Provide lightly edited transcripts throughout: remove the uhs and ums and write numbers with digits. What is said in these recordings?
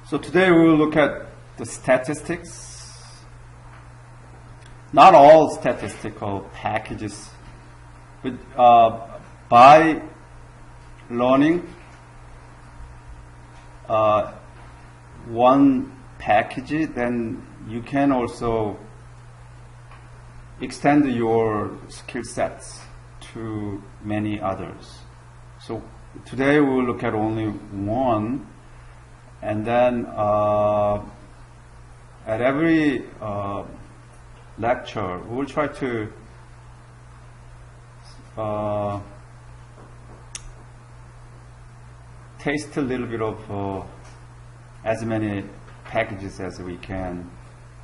So today we will look at the statistics. Not all statistical packages, but by learning one package, then you can also extend your skill sets to many others. So today we will look at only one, and then at every lecture we will try to taste a little bit of as many packages as we can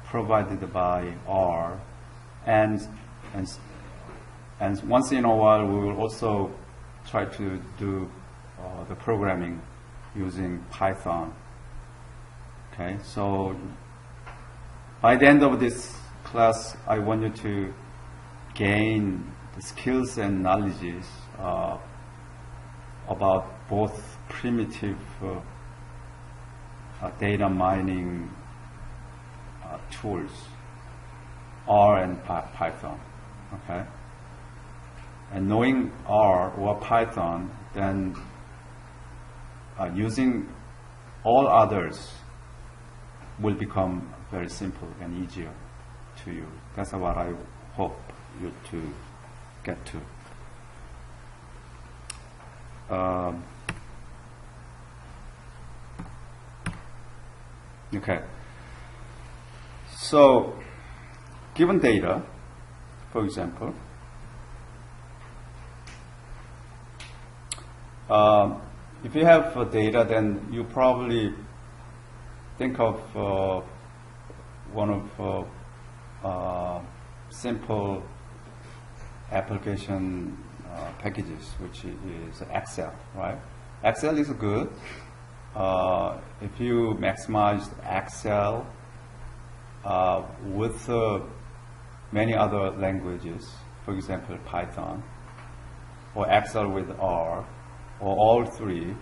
provided by R, and once in a while we will also try to do the programming using Python. Okay, so by the end of this class, I want you to gain the skills and knowledges about both primitive data mining tools, R and Python. Okay, and knowing R or Python, then using all others will become very simple and easier to you. That's what I hope you to get to. Okay. So, given data, for example, if you have data, then you probably think of one of simple application packages, which is Excel, right? Excel is good. If you maximize Excel with many other languages, for example, Python, or Excel with R, or all three,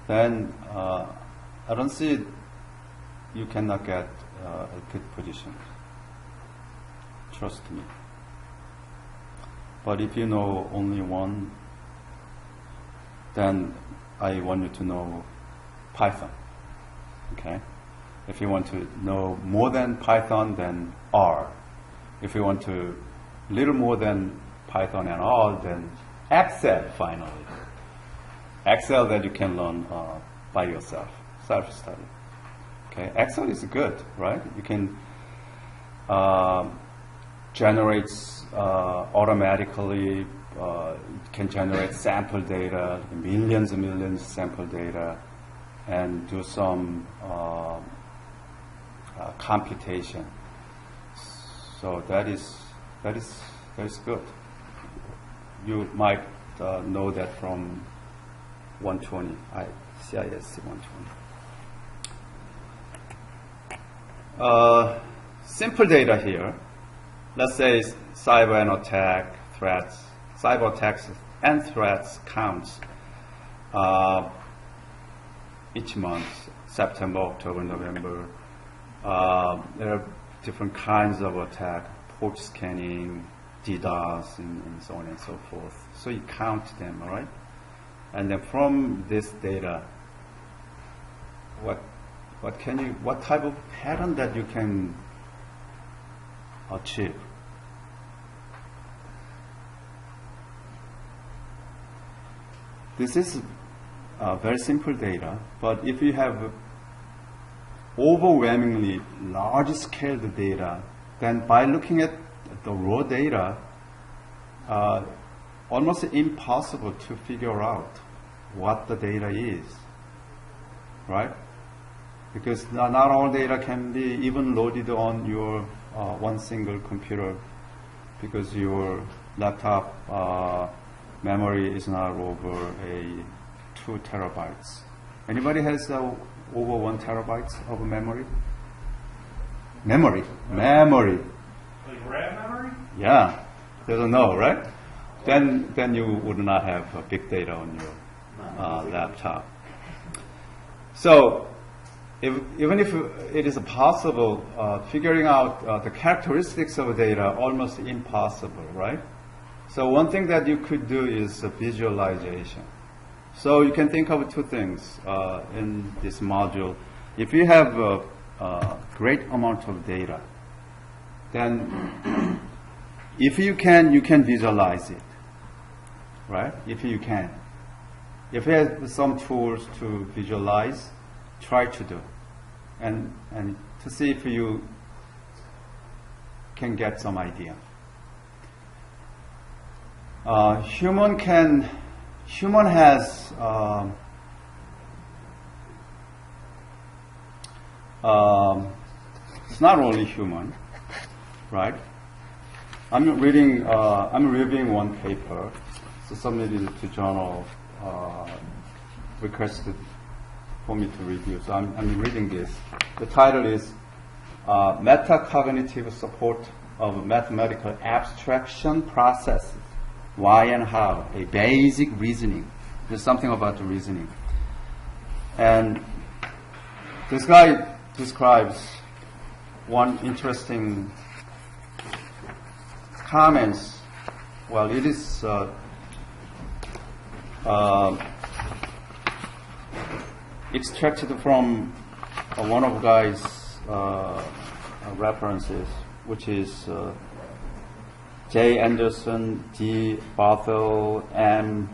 then I don't see you cannot get a good position. Trust me. But if you know only one, then I want you to know Python. Okay? If you want to know more than Python, then R. If you want to little more than Python and R, then Excel finally. Excel that you can learn by yourself, self-study. Okay, Excel is good, right? You can generate automatically. It can generate sample data, millions and millions of sample data, and do some computation. So that is good. You might know that from 120, CISC 120. Simple data here. Let's say cyber and attack threats, cyber attacks and threats counts each month, September, October, November. There are different kinds of attack, port scanning, DDoS, and so on and so forth. So you count them, all right? And then from this data, what type of pattern that you can achieve? This is very simple data, but if you have overwhelmingly large scale data, then by looking at the raw data, almost impossible to figure out what the data is, right? Because not all data can be even loaded on your one single computer, because your laptop memory is not over 2 terabytes. Anybody has over 1 terabyte of memory? Memory. Like RAM memory? Yeah. They don't know, right? Then you would not have big data on your laptop. So even if it is possible, figuring out the characteristics of data almost impossible, right? So one thing that you could do is visualization. So you can think of two things in this module. If you have a great amount of data, then if you can visualize it, right? If you can. If you have some tools to visualize, try to do. And to see if you can get some idea. Human has it's not only human, right? I'm reviewing one paper, so submitted to journal, requested for me to review. So I'm reading this. The title is Metacognitive Support of Mathematical Abstraction Processes. Why and how? A basic reasoning. There's something about the reasoning. And this guy describes one interesting comments. Well, it is extracted from one of the guy's references, which is J. Anderson, D. Barthel, M.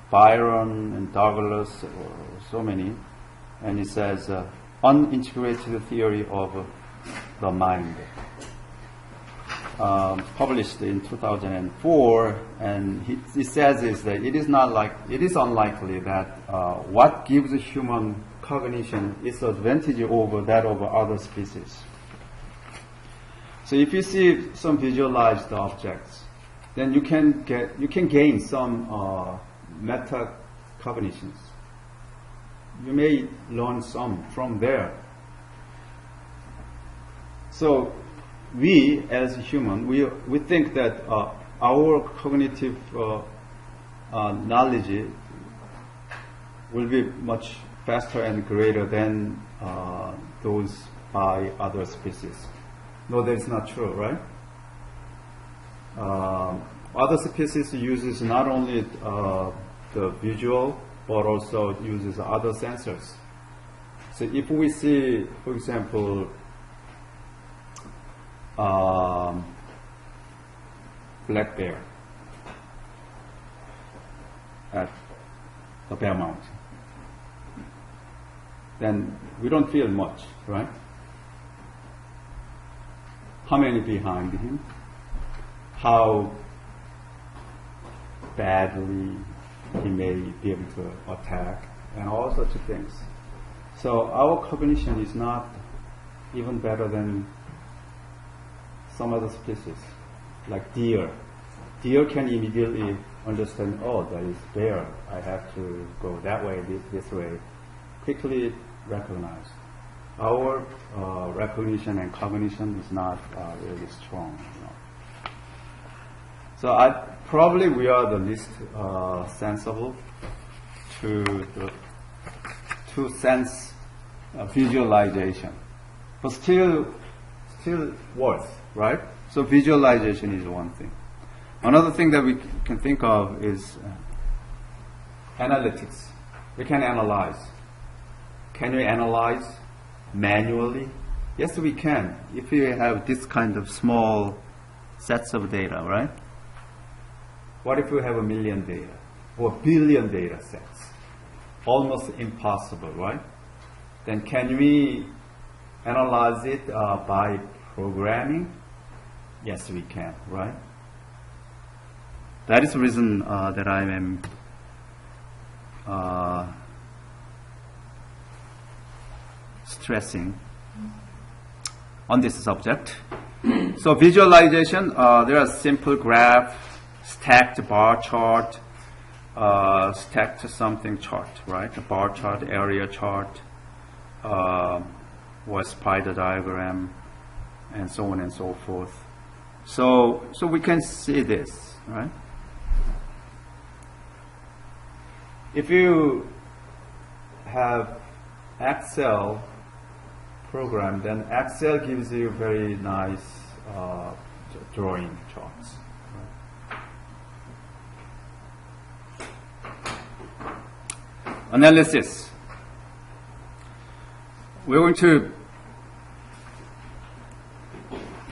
Byron, and Douglas, so many. And he says, unintegrated theory of the mind. Published in 2004, and he says is that it is unlikely that what gives human cognition is advantage over that of other species. So if you see some visualized objects, then you can gain some metacognitions. You may learn some from there. So we as human, we think that our cognitive knowledge will be much faster and greater than those by other species. No, that is not true, right? Other species uses not only the visual, but also uses other sensors. So if we see, for example, black bear at the Bear Mountain, then we don't feel much, right? How many behind him? How badly he may be able to attack, and all sorts of things. So our cognition is not even better than some other species, like deer. Deer can immediately understand, oh, that is bear. I have to go that way, this way. Quickly recognize. Our recognition and cognition is not really strong. So probably we are the least sensible to sense visualization, but still worth, right? So visualization is one thing. Another thing that we can think of is analytics. We can analyze. Can we analyze manually? Yes, we can. If we have this kind of small sets of data, right? What if we have 1 million data or 1 billion data sets? Almost impossible, right? Then can we analyze it by programming? Yes, we can, right? That is the reason that I am stressing on this subject. So visualization, there are simple graph, stacked bar chart, stacked something chart, right? A bar chart, area chart, or spider diagram, and so on and so forth. So we can see this, right? If you have Excel program, then Excel gives you very nice drawing charts. Analysis. We're going to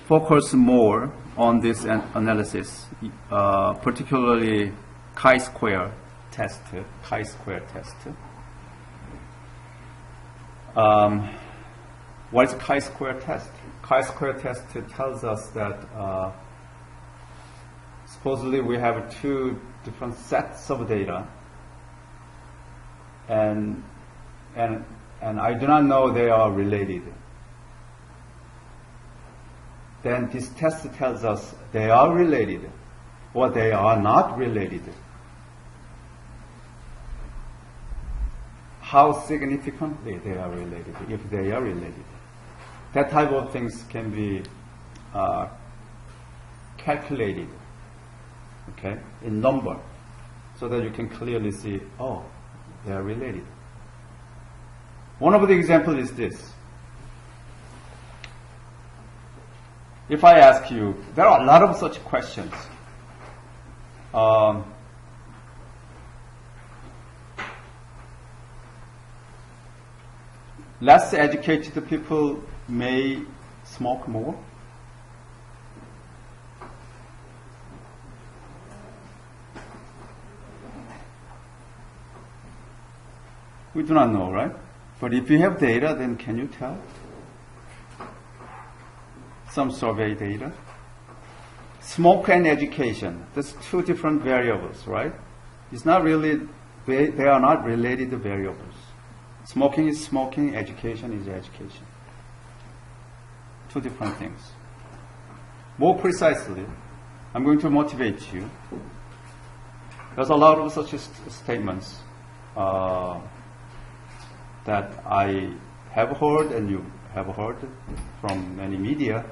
focus more on this analysis, particularly chi-square test. What is chi-square test? Chi-square test tells us that supposedly we have two different sets of data, and I do not know they are related. Then this test tells us they are related or they are not related. How significantly they are related, if they are related. That type of things can be calculated, okay, in number, so that you can clearly see, oh, they are related. One of the examples is this. If I ask you, there are a lot of such questions. Less educated people may smoke more. We do not know, right? But if you have data, then can you tell? Some survey data. Smoke and education, that's two different variables, right? It's not really, they are not related variables. Smoking is smoking, education is education. Two different things. More precisely, I'm going to motivate you. There's a lot of such statements that I have heard and you have heard from many media.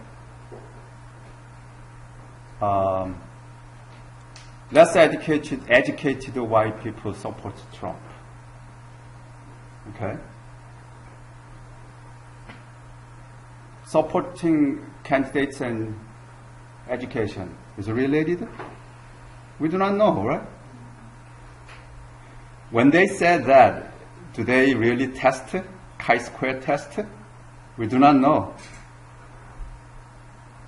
Less educated white people support Trump. Okay? Supporting candidates and education is related? We do not know, right? When they said that, do they really test chi-square test? We do not know.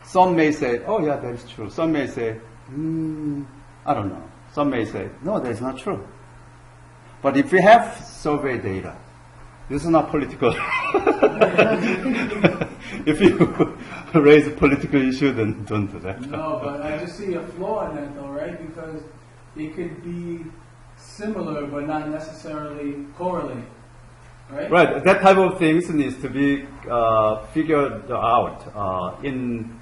Some may say, oh yeah, that is true. Some may say, I don't know. Some may say, no, that is not true. But if we have survey data, this is not political. If you raise a political issue, then don't do that. No, but I just see a flaw in that though, right? Because it could be similar but not necessarily correlated, right? Right. That type of things needs to be figured out in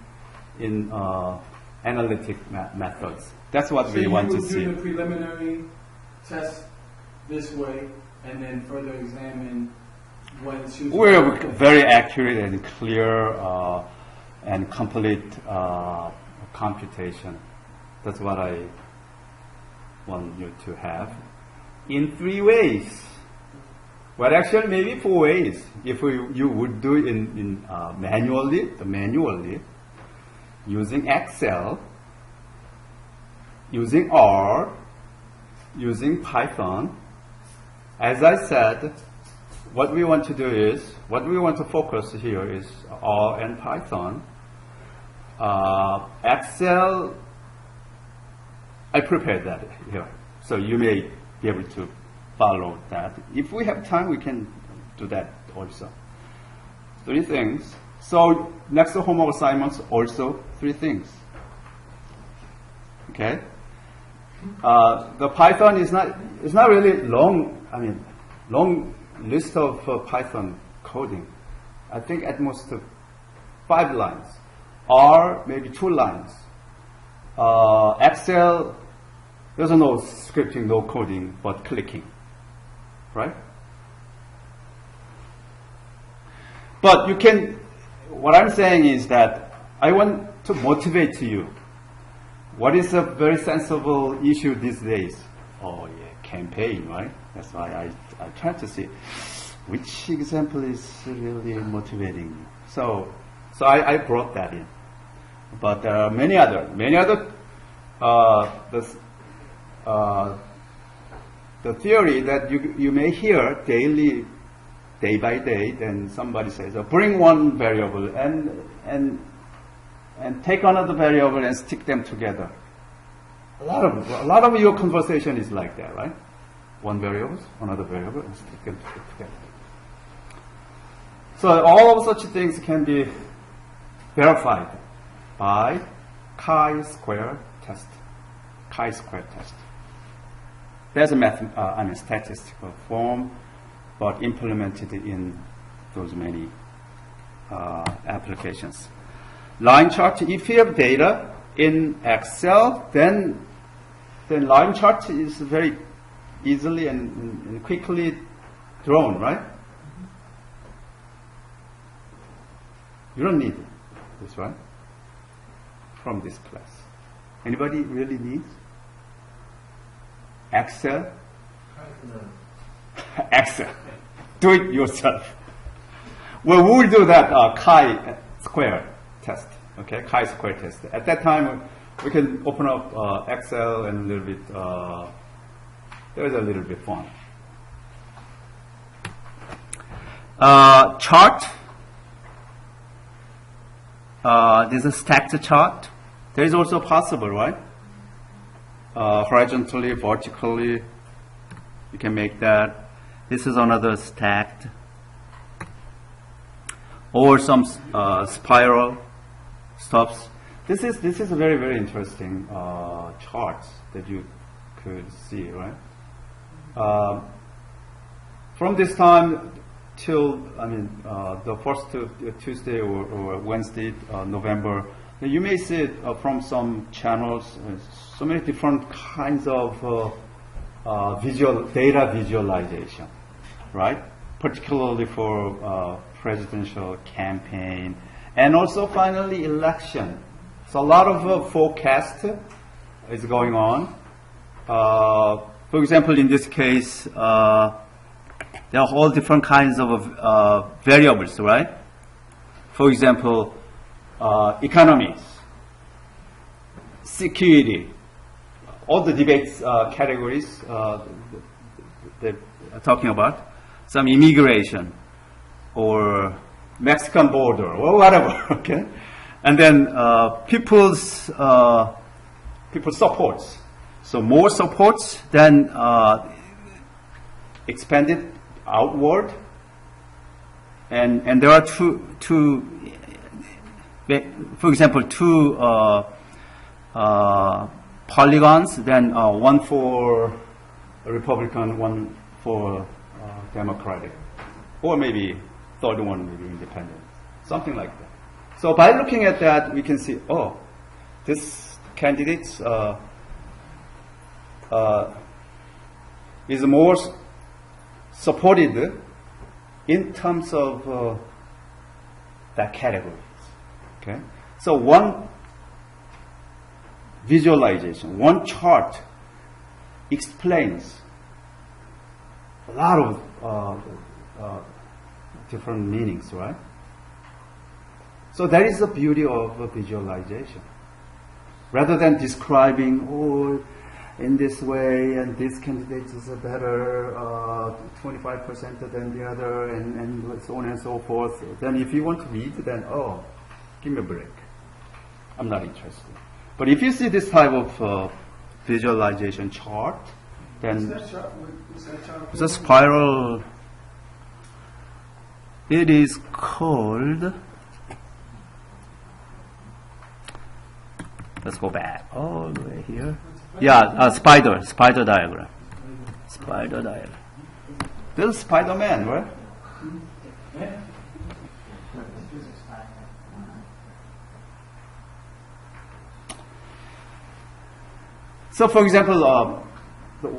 analytic methods. That's what we want to see. So you would do the preliminary test this way, and then further examine when it's used. We're very accurate and clear and complete computation. That's what I want you to have in 3 ways. Well, actually, maybe 4 ways. If you would do it in manually, using Excel, using R, using Python. As I said, what we want to do is, what we want to focus here is R and Python. Excel, I prepared that here, so you may be able to follow that. If we have time, we can do that also. 3 things. So next homework assignments, also 3 things. Okay. The Python is not really long. I mean, long list of Python coding. I think at most 5 lines. R maybe 2 lines. Excel, there's no scripting, no coding, but clicking, right? But you can. What I'm saying is that I want to motivate you. What is a very sensible issue these days? Oh yeah, campaign, right? That's why I try to see. which example is really motivating you? So I brought that in. But there are many other, the theory that you may hear daily, day by day, then somebody says, bring one variable and take another variable and stick them together. A lot of your conversation is like that, right? One variable, another variable, and stick them together. So all of such things can be verified by chi-square test. Chi-square test. There's a statistical form, but implemented in those many applications. Line chart. If you have data in Excel, then line chart is very easily and quickly drawn, right? You don't need this, right? From this class. Anybody really needs Excel? Excel. Do it yourself. Well, we will do that chi-square test. Okay, chi-square test. At that time, we can open up Excel and a little bit. There's a little bit fun. Chart. This is a stacked chart. There is also possible, right? Horizontally, vertically, you can make that. This is another stacked. Or some spiral stuffs. This is a very, very interesting chart that you could see, right? From this time till, the first Tuesday or Wednesday, November, you may see it from some channels, so many different kinds of data visualization, right? Particularly for presidential campaign, and also finally election. So a lot of forecast is going on. For example, in this case, there are all different kinds of variables, right? For example, economies, security, all the debates categories that are talking about, some immigration or Mexican border or whatever, okay? And then people's supports. So more supports than expanded outward, and there are two. For example, two polygons. Then one for Republican, one for Democratic, or maybe third one maybe independent, something like that. So by looking at that, we can see, oh, this candidate is more supported in terms of that categories. Okay, so one visualization, one chart explains a lot of different meanings, right? So that is the beauty of visualization. Rather than describing, oh, in this way, and this candidate is a better 25% than the other, and so on and so forth. Then if you want to read, then, oh, give me a break. I'm not interested. But if you see this type of visualization chart, then the spiral, it is called, let's go back all the way here. Yeah, spider diagram. Spider diagram. This is Spider-Man, right? So, for example, the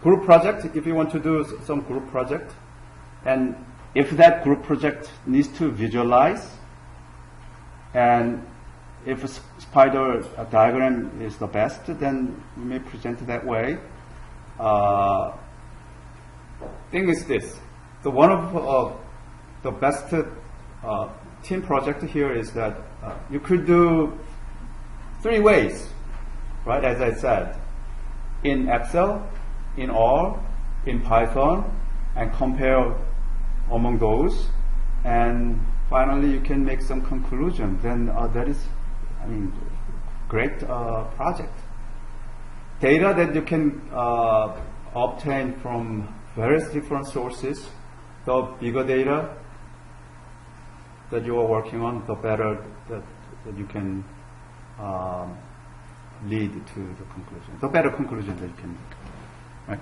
group project, if you want to do some group project, and if that group project needs to visualize, and if a spider diagram is the best, then you may present it that way. Thing is this. one of the best team project here is that you could do 3 ways, right? As I said, in Excel, in R, in Python, and compare among those, and finally you can make some conclusion. Then that is, I mean, great project. Data that you can obtain from various different sources. The bigger data that you are working on, the better that you can lead to the conclusion. The better conclusion that you can make, right?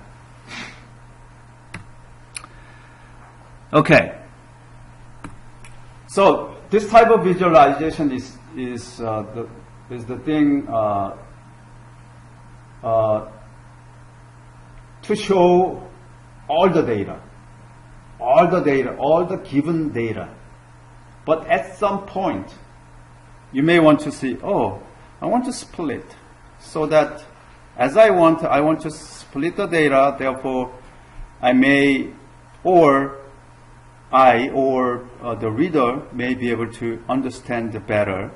Okay. So this type of visualization is the thing to show all the data, all the given data. But at some point, you may want to see, oh, I want to split, so that as I want to split the data. Therefore, I may, or the reader may be able to understand better,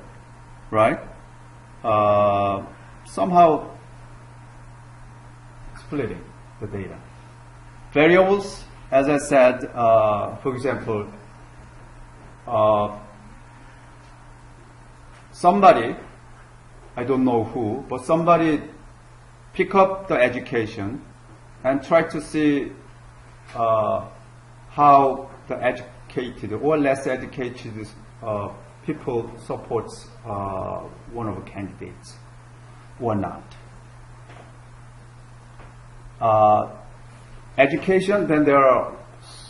right? Somehow splitting the data. Variables, as I said, for example, somebody, I don't know who, but somebody pick up the education and try to see how the educated or less educated people supports one of the candidates or not. Education, then there are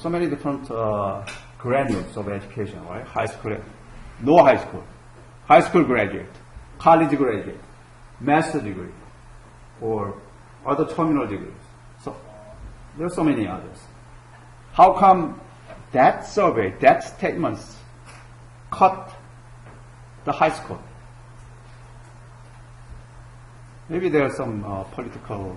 so many different graduates of education, right? High school, no high school, high school graduate, college graduate, master degree, or other terminal degrees. So there are so many others. How come that survey, that statements cut the high school? Maybe there's some political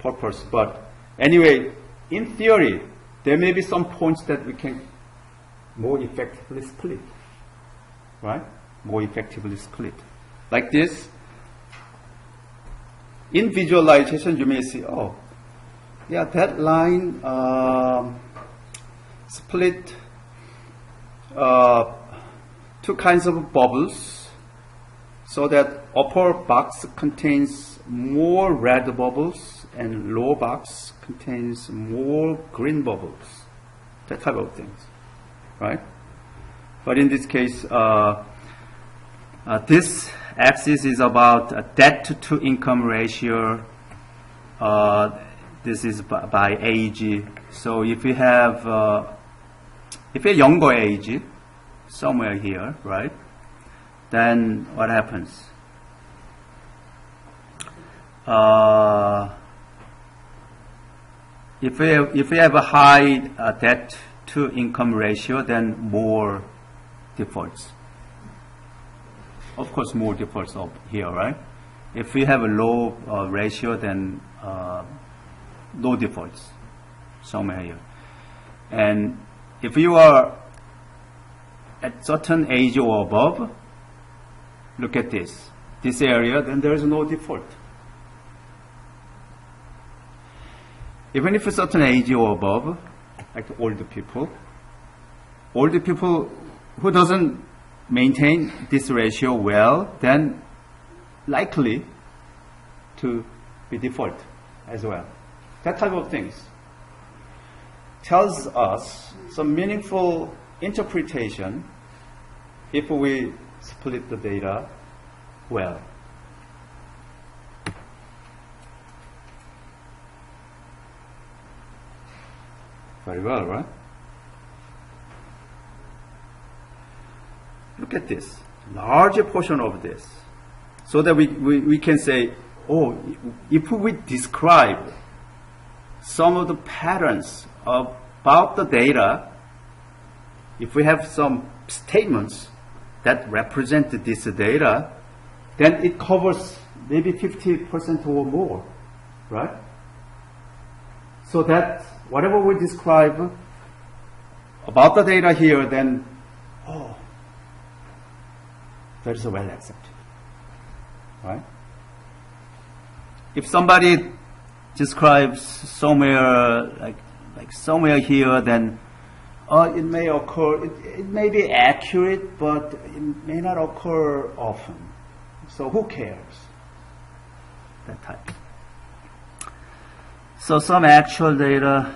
purpose, but anyway, in theory, there may be some points that we can more effectively split, right? More effectively split. Like this, in visualization, you may see, oh, yeah, that line split 2 kinds of bubbles, so that upper box contains more red bubbles and lower box contains more green bubbles. That type of things, right? But in this case, this axis is about debt to income ratio. This is by age. So if you have, if you're younger age, somewhere here, right? Then what happens? If we have a high debt to income ratio, then more defaults. Of course, more defaults up here, right? If we have a low ratio, then no defaults somewhere here. And if you are at certain age or above, look at this area, then there is no default. Even if a certain age or above, like older people who doesn't maintain this ratio well, then likely to be default as well. That type of things tells us some meaningful interpretation if we split the data well. Very well, right? Look at this, larger portion of this, so that we can say, oh, if we describe some of the patterns about the data, if we have some statements that represent this data, then it covers maybe 50% or more, right? So that whatever we describe about the data here, then, oh, that is well accepted, right? If somebody describes somewhere, like somewhere here, then it may occur, it may be accurate, but it may not occur often. So who cares? That type. So some actual data,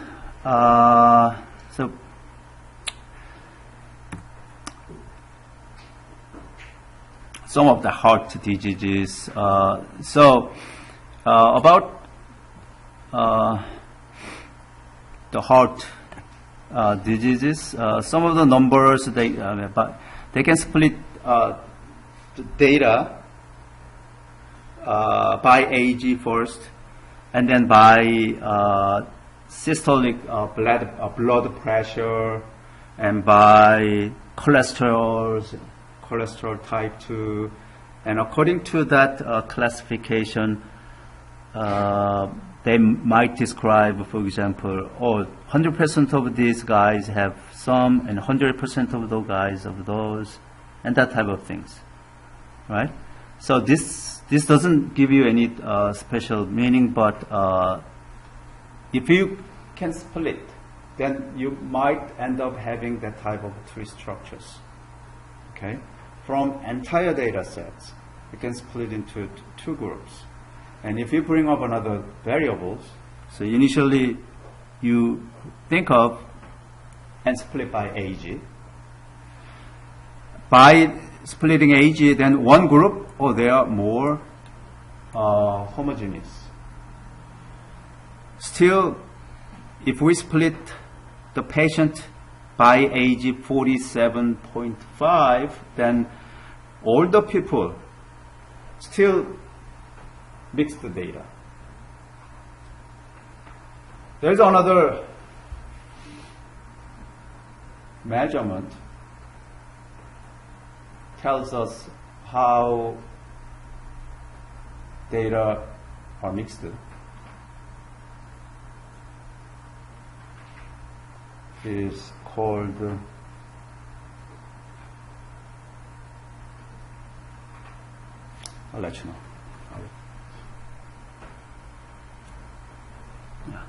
so some of the heart diseases. About the heart diseases, some of the numbers but they can split the data by age first, and then by systolic blood pressure, and by cholesterol type 2, and according to that classification, they might describe, for example, 100% of these guys have some, and 100% of those guys have those, and that type of things, right? So this doesn't give you any special meaning, but if you can split, then you might end up having that type of tree structures, okay? From entire data sets, you can split into two groups. And if you bring up another variables, so initially you think of and split by age. By splitting age, then one group, they are more homogeneous. Still, if we split the patient by age 47.5, then older people still mix the data. There's another measurement tells us how data are mixed. Is called I'll let you know. Yeah.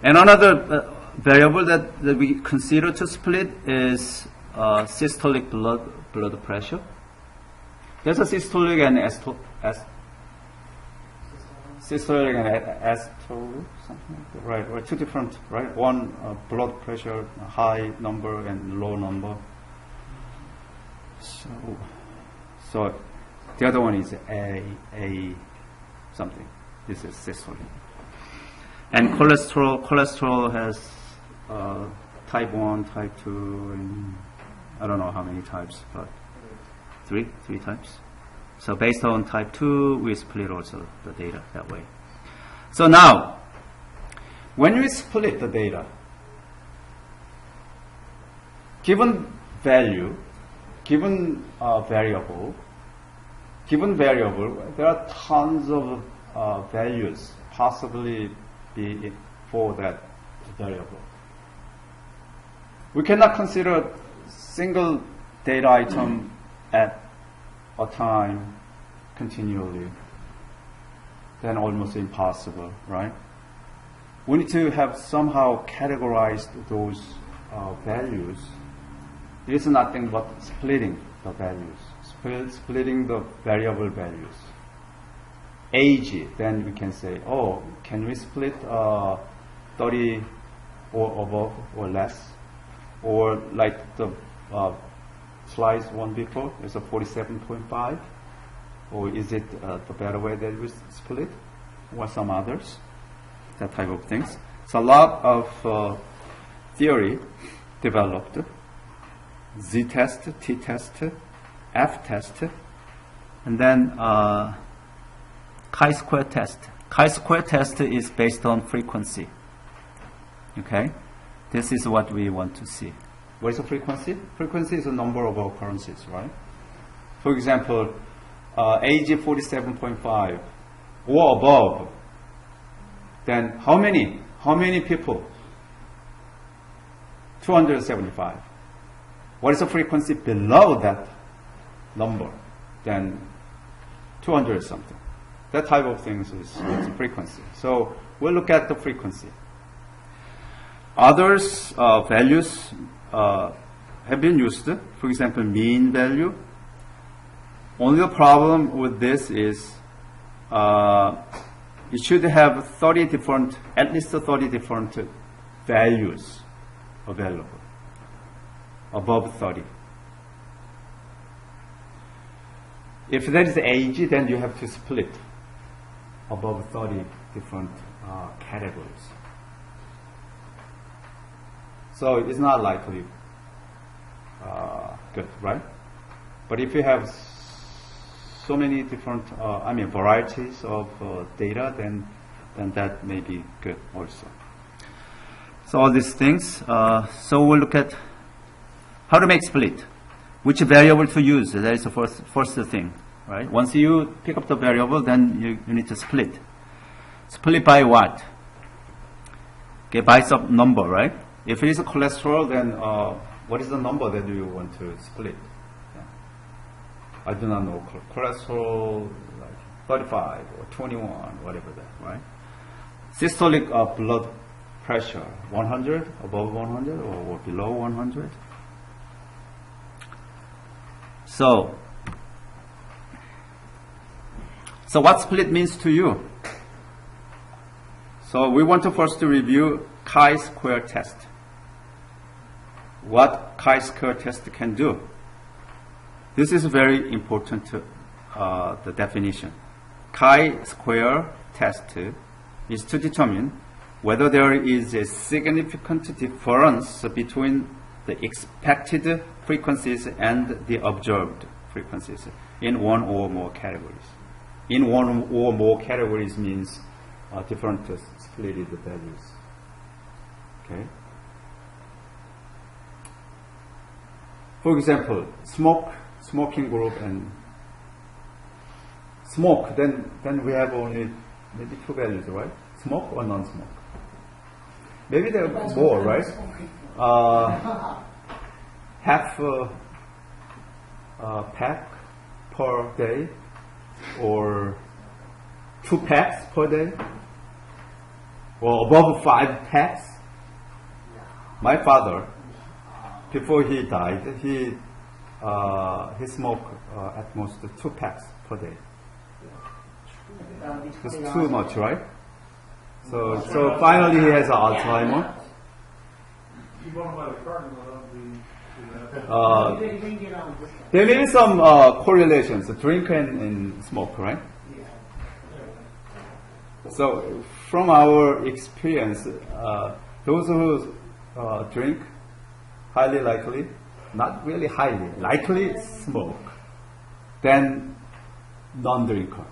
And another variable that we consider to split is systolic blood pressure. There's a systolic and systolic and asystolic, something like that. Right, two different, right? One blood pressure, high number and low number. So the other one is a something. This is systolic. And cholesterol has type 1, type 2, and I don't know how many types, but three types. So based on type 2, we split also the data that way. So now, when we split the data, given value, given variable, there are tons of values possibly be for that variable. We cannot consider single data item at a time continually. Then almost impossible, right? We need to have somehow categorized those values. It is nothing but splitting the values, splitting the variable values. Age, then we can say, can we split 30 or above or less? Or like the slides one before, there's a 47.5, or is it the better way that we split, or some others, that type of things. So a lot of theory developed, Z-test, T-test, F-test, and then chi-square test. Chi-square test is based on frequency. Okay? This is what we want to see. What is a frequency? Frequency is a number of occurrences, right? For example, age 47.5 or above, then how many How many people? 275. What is the frequency below that number? Then 200 something. That type of things is frequency. So we'll look at the frequency. Others values have been used. For example, mean value. Only the problem with this is it should have 30 different, at least 30 different values available. Above 30. If that is age, then you have to split above 30 different categories. So it's not likely good, right? But if you have so many different, varieties of data, then that may be good also. So all these things. So we'll look at how to make split. Which variable to use? That is the first thing, right? Once you pick up the variable, then you need to split. Split by what? Okay, by some number, right? If it is a cholesterol, then what is the number that you want to split? Yeah. I do not know. Cholesterol, like 35 or 21, whatever that, right? Systolic blood pressure, 100, above 100 or below 100. So what split means to you? So we want to first review chi-square test. What chi-square test can do? This is very important, the definition. Chi-square test is to determine whether there is a significant difference between the expected frequencies and the observed frequencies in one or more categories. In one or more categories means different splitted values. Okay. For example, smoking group and smoke. Then we have only maybe two values, right? Smoke or non-smoke. Maybe there are more, right? Half pack per day, or 2 packs per day, or above 5 packs. My father, before he died, he smoked at most 2 packs per day. It's too much, right? So finally he has Alzheimer. There may be some correlations, drink and smoke, right? So from our experience, those who drink, highly likely, not really highly, likely smoke than non-drinker.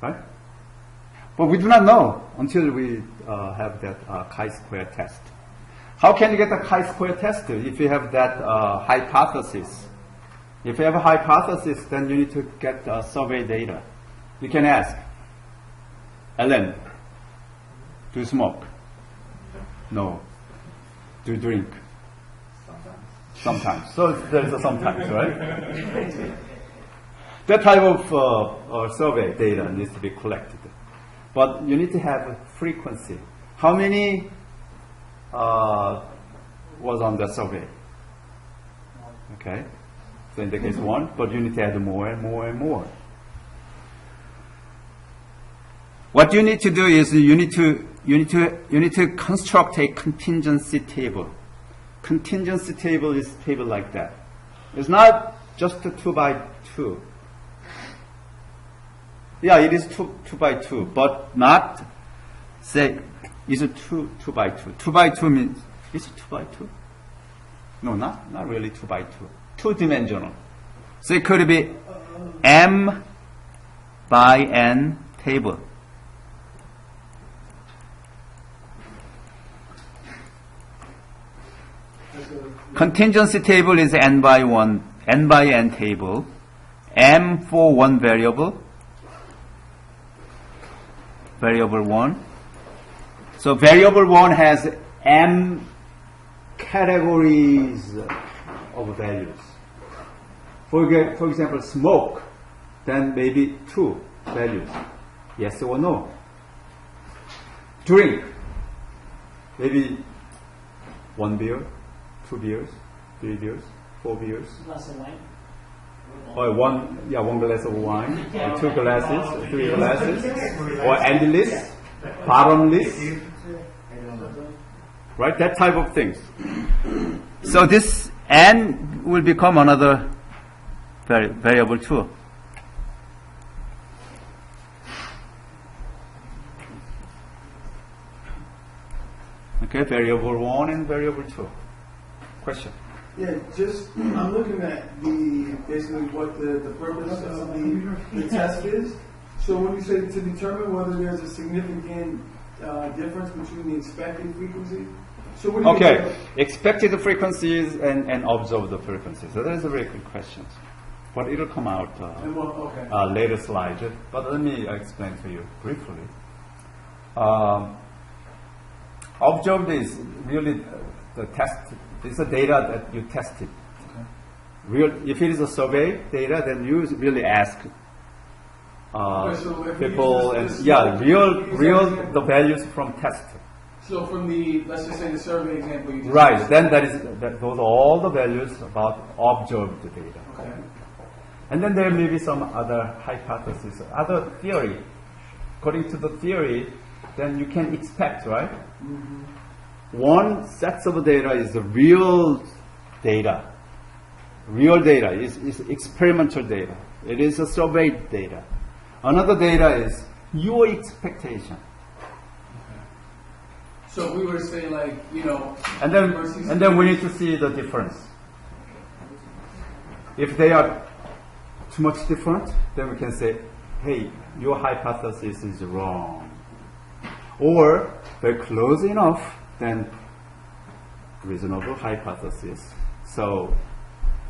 Right? But we do not know until we have that chi-square test. How can you get a chi-square test if you have that hypothesis? If you have a hypothesis, then you need to get survey data. You can ask, Ellen, do you smoke? No. Do you drink? Sometimes. So there's a sometimes, right? That type of survey data needs to be collected. But you need to have a frequency. How many was on the survey? Okay. So in the case 1, but you need to add more and more and more. What you need to do is you need to construct a contingency table. Contingency table is a table like that. It's not just a 2 by 2. Yeah, it is 2 by 2, but not say it's a 2 by 2. 2 by 2 means it's a 2 by 2. No, not really 2 by 2. 2-dimensional. So it could be M by N table. Contingency table is N by N table. M for one variable 1, So variable 1 has m categories of values. For example, smoke, then maybe 2 values, yes or no. Drink, maybe 1 beer, 2 beers, 3 beers, 4 beers. Glass of wine. Or one glass of wine, or 2 glasses, 3 glasses, or endless, bottomless, right? That type of things. So this n will become another variable too. Okay, variable 1 and variable 2. Question? Yeah, just I'm looking at basically what the purpose of the test is. So when you say to determine whether there's a significant difference between the expected frequency, so what do you Okay, expected frequencies and observed frequencies. So that is a very good question. But it'll come out later slide. But let me explain to you briefly. Observed is really the test. It's the data that you tested. If it is a survey data, then you really ask so people and real the values from test. So from let's just say the survey example you just Right. Then those are all the values about observed data. Okay. And then there may be some other hypothesis, other theory. According to the theory, then you can expect, right? Mm-hmm. One set of data is the real data. Real data is experimental data. It is a survey data. Another data is your expectation. So if we were to say and then we need to see the difference. If they are too much different, then we can say, hey, your hypothesis is wrong. Or they're close enough, then reasonable hypothesis. So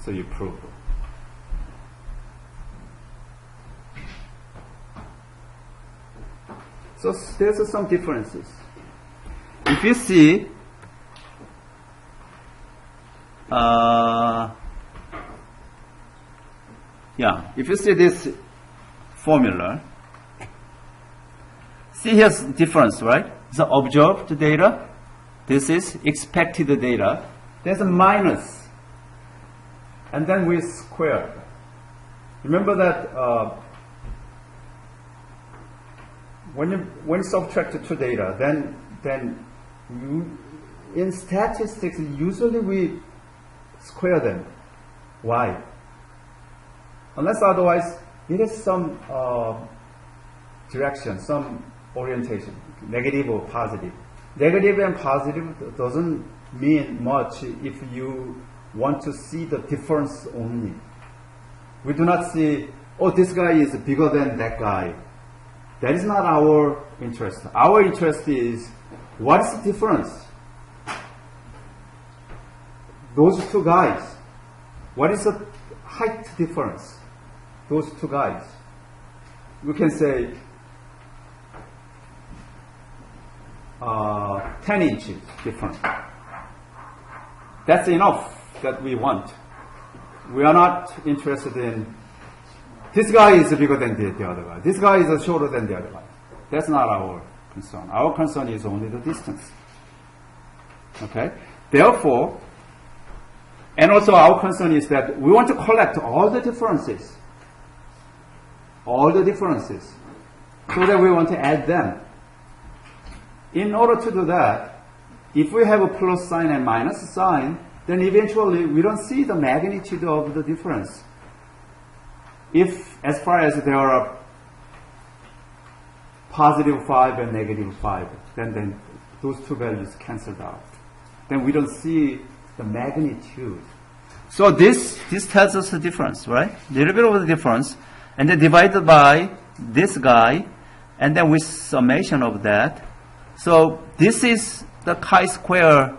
you prove it. So there's some differences. If you see, if you see this formula, see here's difference, right? So observed data, this is expected data. There's a minus, and then we square. Remember that when you subtract 2 data, then in statistics usually we square them. Why? Unless otherwise it has some direction, some orientation, negative or positive. Negative and positive doesn't mean much if you want to see the difference only. We do not see, oh, this guy is bigger than that guy. That is not our interest. Our interest is, what is the difference? Those 2 guys. What is the height difference? Those 2 guys. We can say 10 inches difference. That's enough that we want. We are not interested in this guy is bigger than the other guy. This guy is shorter than the other guy. That's not our concern. Our concern is only the distance. Okay? Therefore, and also our concern is that we want to collect all the differences. All the differences. So that we want to add them. In order to do that, if we have a plus sign and minus sign, then eventually we don't see the magnitude of the difference. If, as far as there are positive 5 and negative 5, then those 2 values canceled out. Then we don't see the magnitude. So this tells us the difference, right? A little bit of the difference, and then divided by this guy, and then with summation of that. So this is the chi-square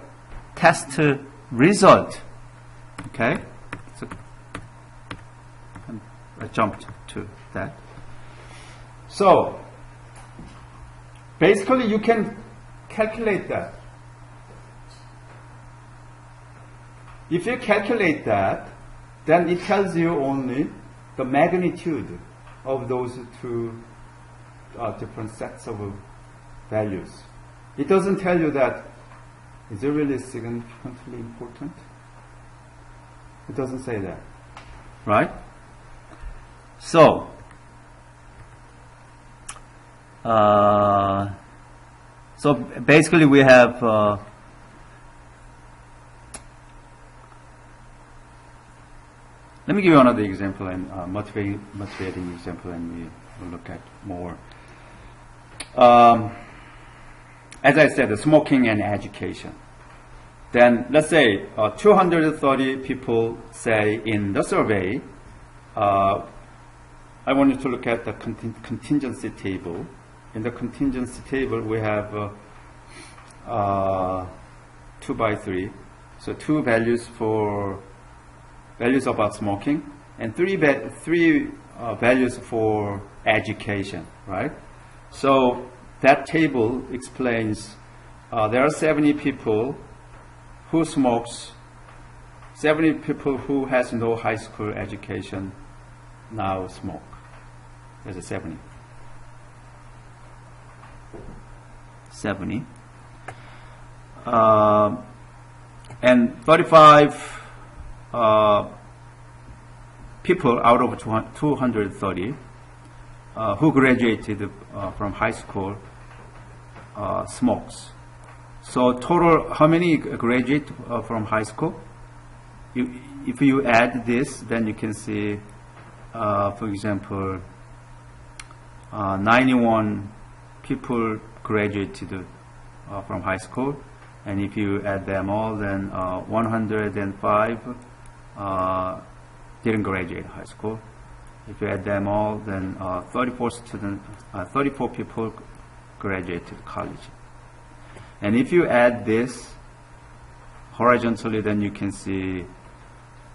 test result. Okay? So I jumped to that. So basically you can calculate that. If you calculate that, then it tells you only the magnitude of those two different sets of values. It doesn't tell you that is it really significantly important. It doesn't say that, right? So, so basically we have let me give you another example and motivating example, and we will look at more. As I said, smoking and education. Then let's say 230 people say in the survey. I want you to look at the contingency table. In the contingency table, we have 2 by 3. So 2 values for values about smoking, and 3 values for education, right? So that table explains there are 70 people who smokes, 70 people who has no high school education now smoke. There's a 70. 70. And 35 people out of 230 who graduated from high school smokes. So total, how many graduate from high school? If you add this, then you can see, for example, 91 people graduated from high school, and if you add them all, then 105 didn't graduate high school. If you add them all, then 34 people graduated college. And if you add this horizontally, then you can see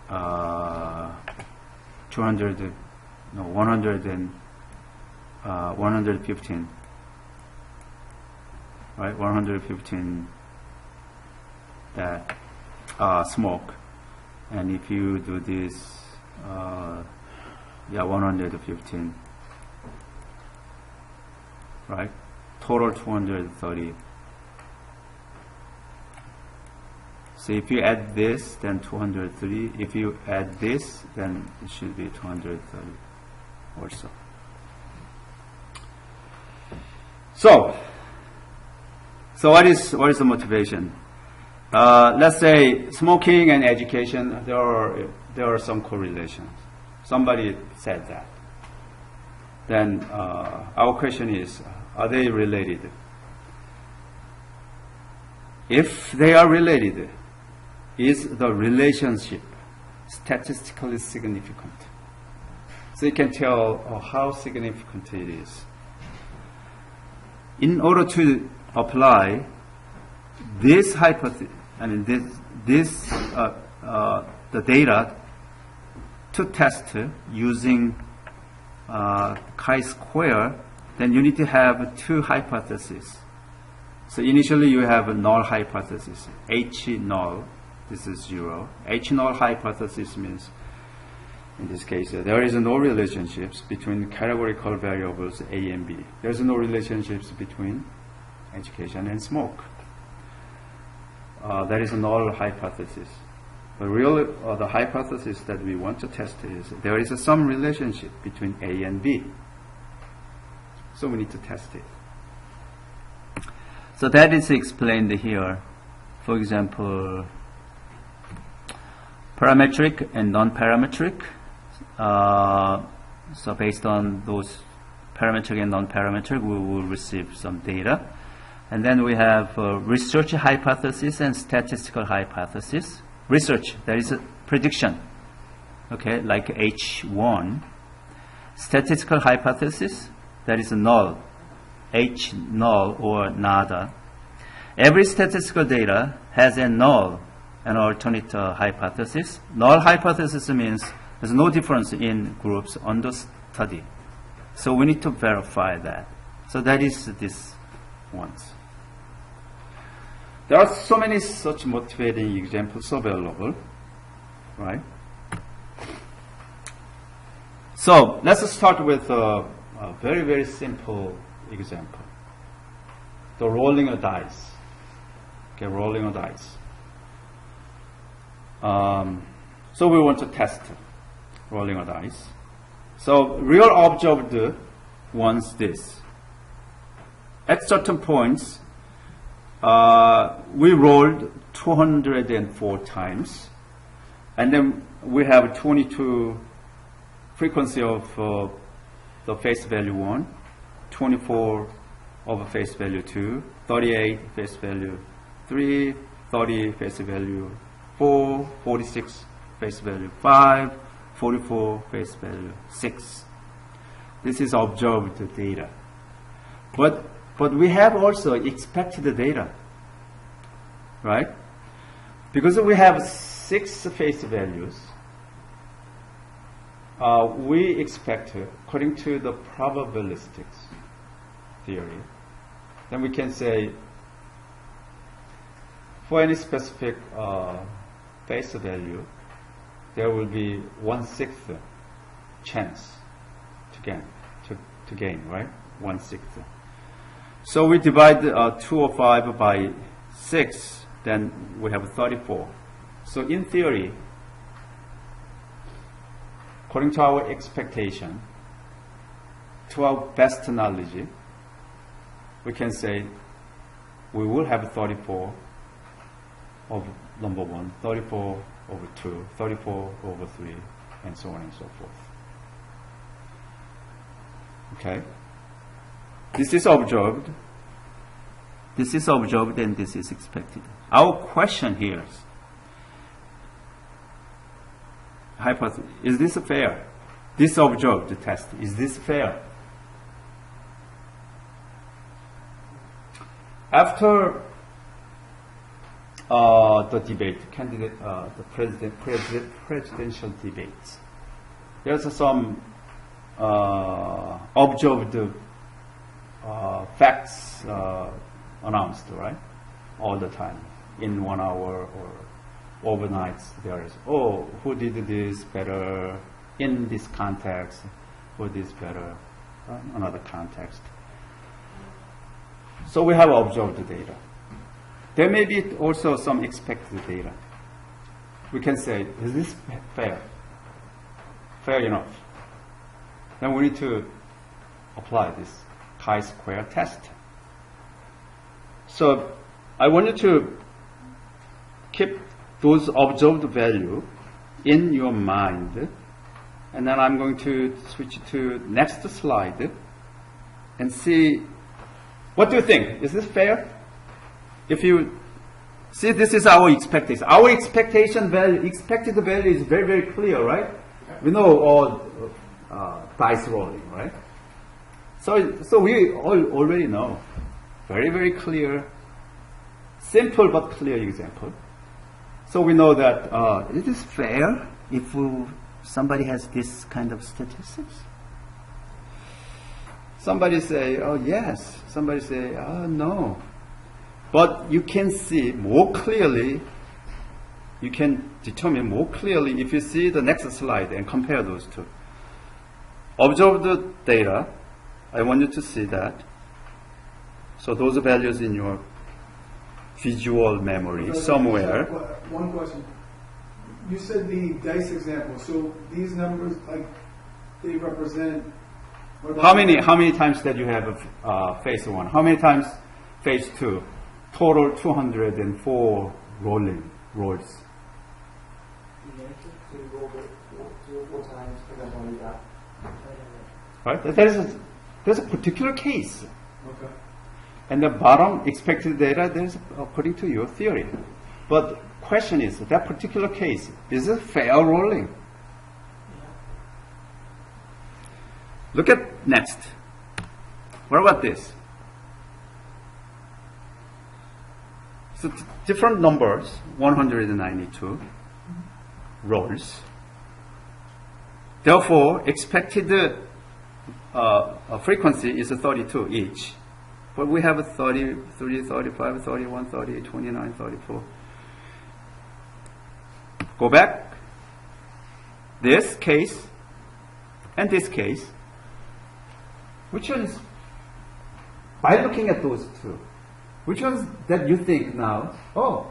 115, right? 115 that smoke. And if you do this, 115, right? Total 230. So if you add this, then 203. If you add this, then it should be 230 also. So what is the motivation? Let's say smoking and education, there are some correlations. Somebody said that. Then our question is, are they related? If they are related, is the relationship statistically significant? So you can tell how significant it is. In order to apply this hypothesis, the data to test using chi-square, then you need to have 2 hypotheses. So initially you have a null hypothesis, H null, this is 0. H null hypothesis means, in this case, there is no relationships between categorical variables A and B. There is no relationships between education and smoke. That is a null hypothesis. But really, the hypothesis that we want to test is there is some relationship between A and B. So we need to test it. So that is explained here. For example, parametric and non-parametric. So based on those parametric and non-parametric, we will receive some data. And then we have research hypothesis and statistical hypothesis. Research, there is a prediction, okay, like H1. Statistical hypothesis, that is a null, H null or nada. Every statistical data has a null, an alternate hypothesis. Null hypothesis means there's no difference in groups under study. So we need to verify that. So that is this ones. There are so many such motivating examples available, right? So let's start with a very, very simple example. The rolling a dice. Okay, rolling a dice. So we want to test rolling a dice. So real observed wants this. At certain points, we rolled 204 times, and then we have 22 frequency of the face value 1, 24 of face value 2, 38 face value 3, 30 face value 4, 46 face value 5, 44 face value 6. This is observed data. But we have also expected data, right? Because we have 6 face values, we expect, according to the probabilistics theory, then we can say for any specific face value, there will be 1/6 chance to gain, right? 1/6. So we divide 205 by 6, then we have 34. So in theory, according to our expectation, to our best knowledge, we can say we will have 34 of number 1, 34 over 2, 34 over 3, and so on and so forth. Okay? This is observed, and this is expected. Our question here is, hypothesis, is this fair? This observed test, is this fair? After the debate, the presidential debates, there's some observed facts announced, right? All the time, in 1 hour or overnight. There is, who did this better in this context? Who did this better another context? So we have observed data. There may be also some expected data. We can say, is this fair? Fair enough. Then we need to apply this chi-square test. So I want you to keep those observed value in your mind, and then I'm going to switch to next slide and see, what do you think? Is this fair? If you see, this is our expectation. Our expected value is very, very clear, right? We know all dice rolling, right? So we all already know. Very, very clear, simple but clear example. So we know that it is fair if somebody has this kind of statistics. Somebody say, oh yes. Somebody say, oh no. But you can see more clearly, you can determine more clearly if you see the next slide and compare those two. Observe the data. I want you to see that. So those values in your visual memory somewhere. One question. You said the dice example. So these numbers, like, they represent. How many times that you have phase 1? How many times phase 2? Total 204 rolls. Right? There's a particular case. Okay. And the bottom expected data, there's according to your theory. But question is, that particular case, is it fair rolling? Look at next. What about this? So different numbers, 192 rolls. Therefore, expected frequency is 32 each. But we have a 30, 35, 31, 38, 29, 34. Go back. This case and this case. Which one is, by looking at those two, which ones that you think now, oh,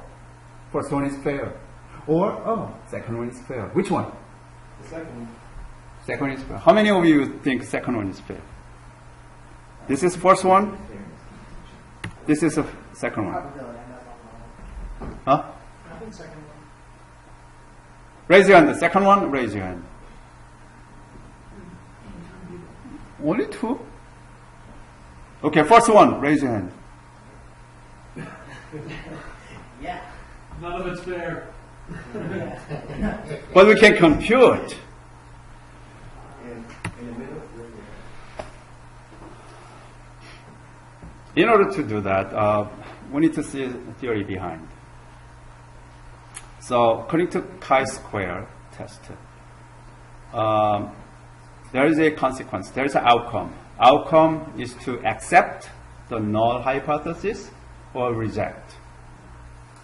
first one is fair, or oh, second one is fair? Which one? The second one. Second is fair. How many of you think second one is fair? This is first one. This is the second one. Huh? I think second one. Raise your hand. The second one. Raise your hand. Only two? Okay, first one. Raise your hand. Yeah. None of it's fair. But we can compute. In order to do that, we need to see the theory behind. So, according to chi-square test, there is a consequence. There is an outcome. Outcome is to accept the null hypothesis or reject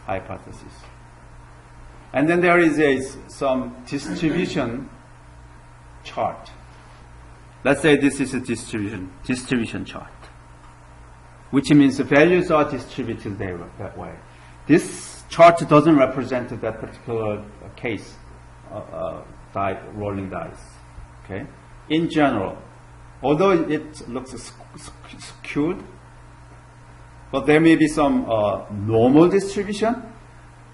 hypothesis. And then there is some distribution chart. Let's say this is a distribution chart, which means the values are distributed that way. This chart doesn't represent that particular case, rolling dice. Okay. In general, although it looks skewed, but there may be some normal distribution.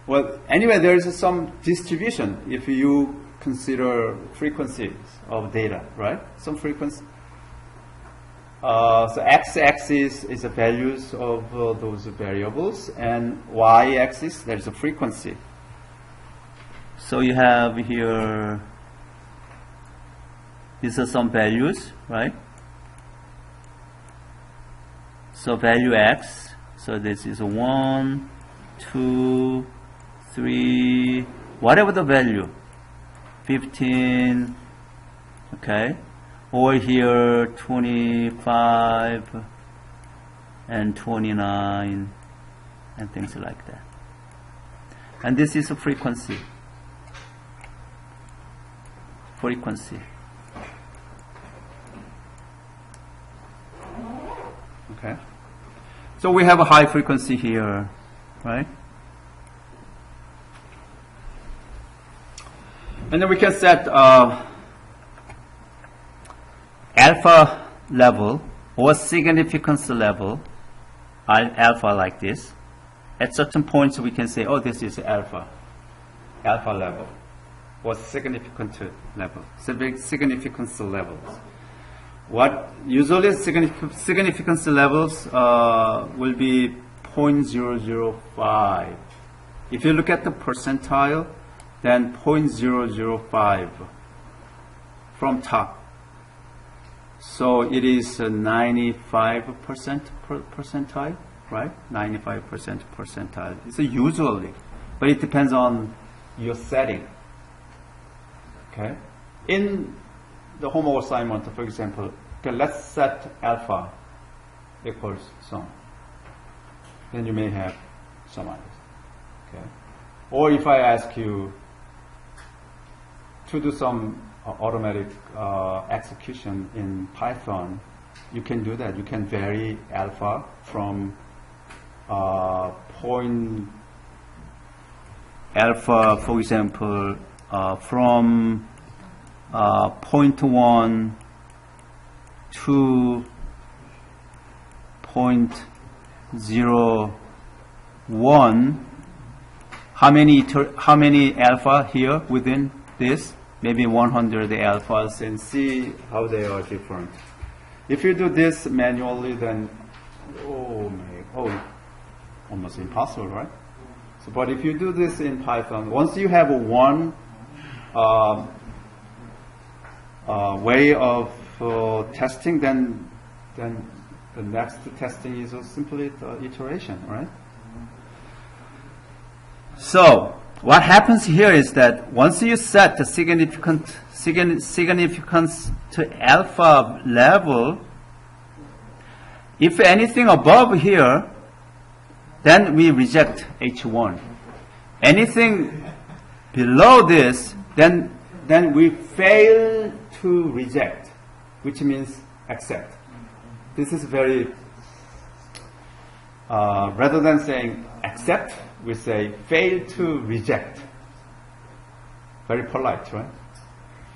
Well, anyway, there is some distribution if you consider frequencies of data, right? Some frequency. So x-axis is the values of those variables, and y-axis, there's a frequency. So you have here, these are some values, right? So value x, so this is 1, 2, 3, whatever the value, 15, okay? Or here 25 and 29 and things like that. And this is a frequency. Okay. So we have a high frequency here, right? And then we can set alpha level or significance level, alpha like this. At certain points we can say, oh, this is alpha level, or significance levels. What usually significance levels will be 0.005. If you look at the percentile, then 0.005 from top. So it is 95% percentile, right? 95% percentile. It's usually, but it depends on your setting. Okay. In the homework assignment, for example, okay, let's set alpha equals some. Then you may have some others. Okay. Or if I ask you to do some automatic execution in Python, you can do that. You can vary alpha from alpha, for example, from 0.1 to 0.01. How many alpha here within this? Maybe 100 alphas, and see how they are different. If you do this manually, then almost impossible, right? So, but if you do this in Python, once you have one way of testing, then the next testing is simply the iteration, right? So what happens here is that once you set the significance to alpha level, If anything above here, then we reject H1. Anything below this, then we fail to reject, which means accept. This is very, rather than saying accept, we say fail to reject. Very polite, right?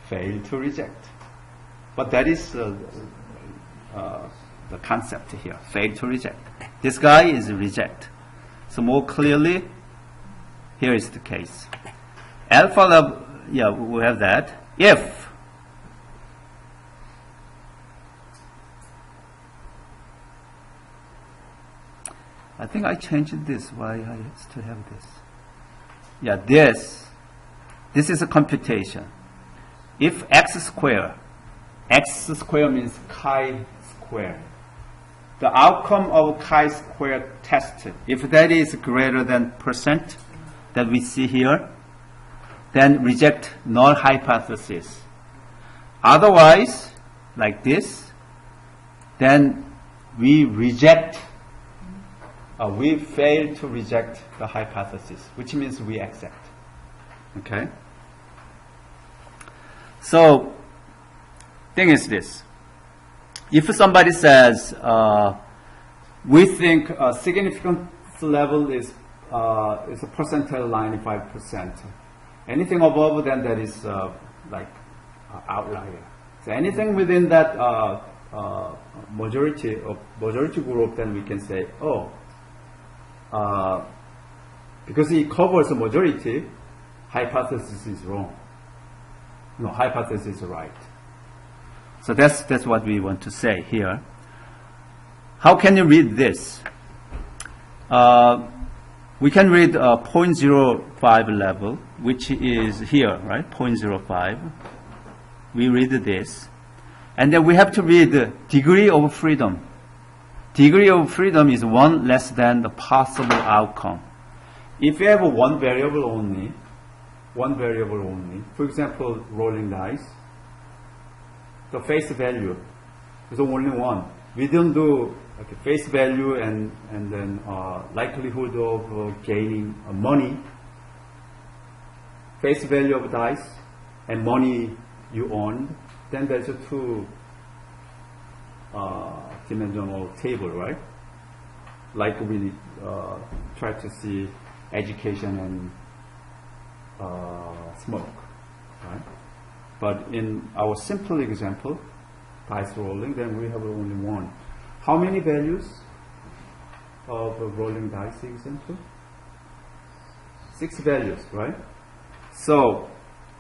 Fail to reject. But that is the concept here, fail to reject. This guy is reject. So more clearly, here is the case. Alpha level, yeah, we have that. If I think I changed this. Why I still have this? Yeah, this is a computation. If x square means chi square. The outcome of chi-square test, if that is greater than percent that we see here, then reject null hypothesis. Otherwise, like this, then we fail to reject the hypothesis, which means we accept. Okay? So, thing is this. If somebody says, we think a significance level is a percentile 95%. Anything above then that is like outlier. So anything within that majority group, then we can say, because it covers a majority, hypothesis is wrong. No, hypothesis is right. So that's what we want to say here. How can you read this? We can read 0.05 level, which is here, right? 0.05. We read this. And then we have to read the degree of freedom. Degree of freedom is 1 less than the possible outcome. If you have one variable only, for example, rolling dice, the face value is only 1. We don't do like a face value and then likelihood of gaining money, face value of dice, and money you earned. Then there's a two-dimensional table, right? Like we try to see education and smoke, right? But in our simple example, dice rolling, then we have only 1. How many values of a rolling dice example? 6 values, right? So,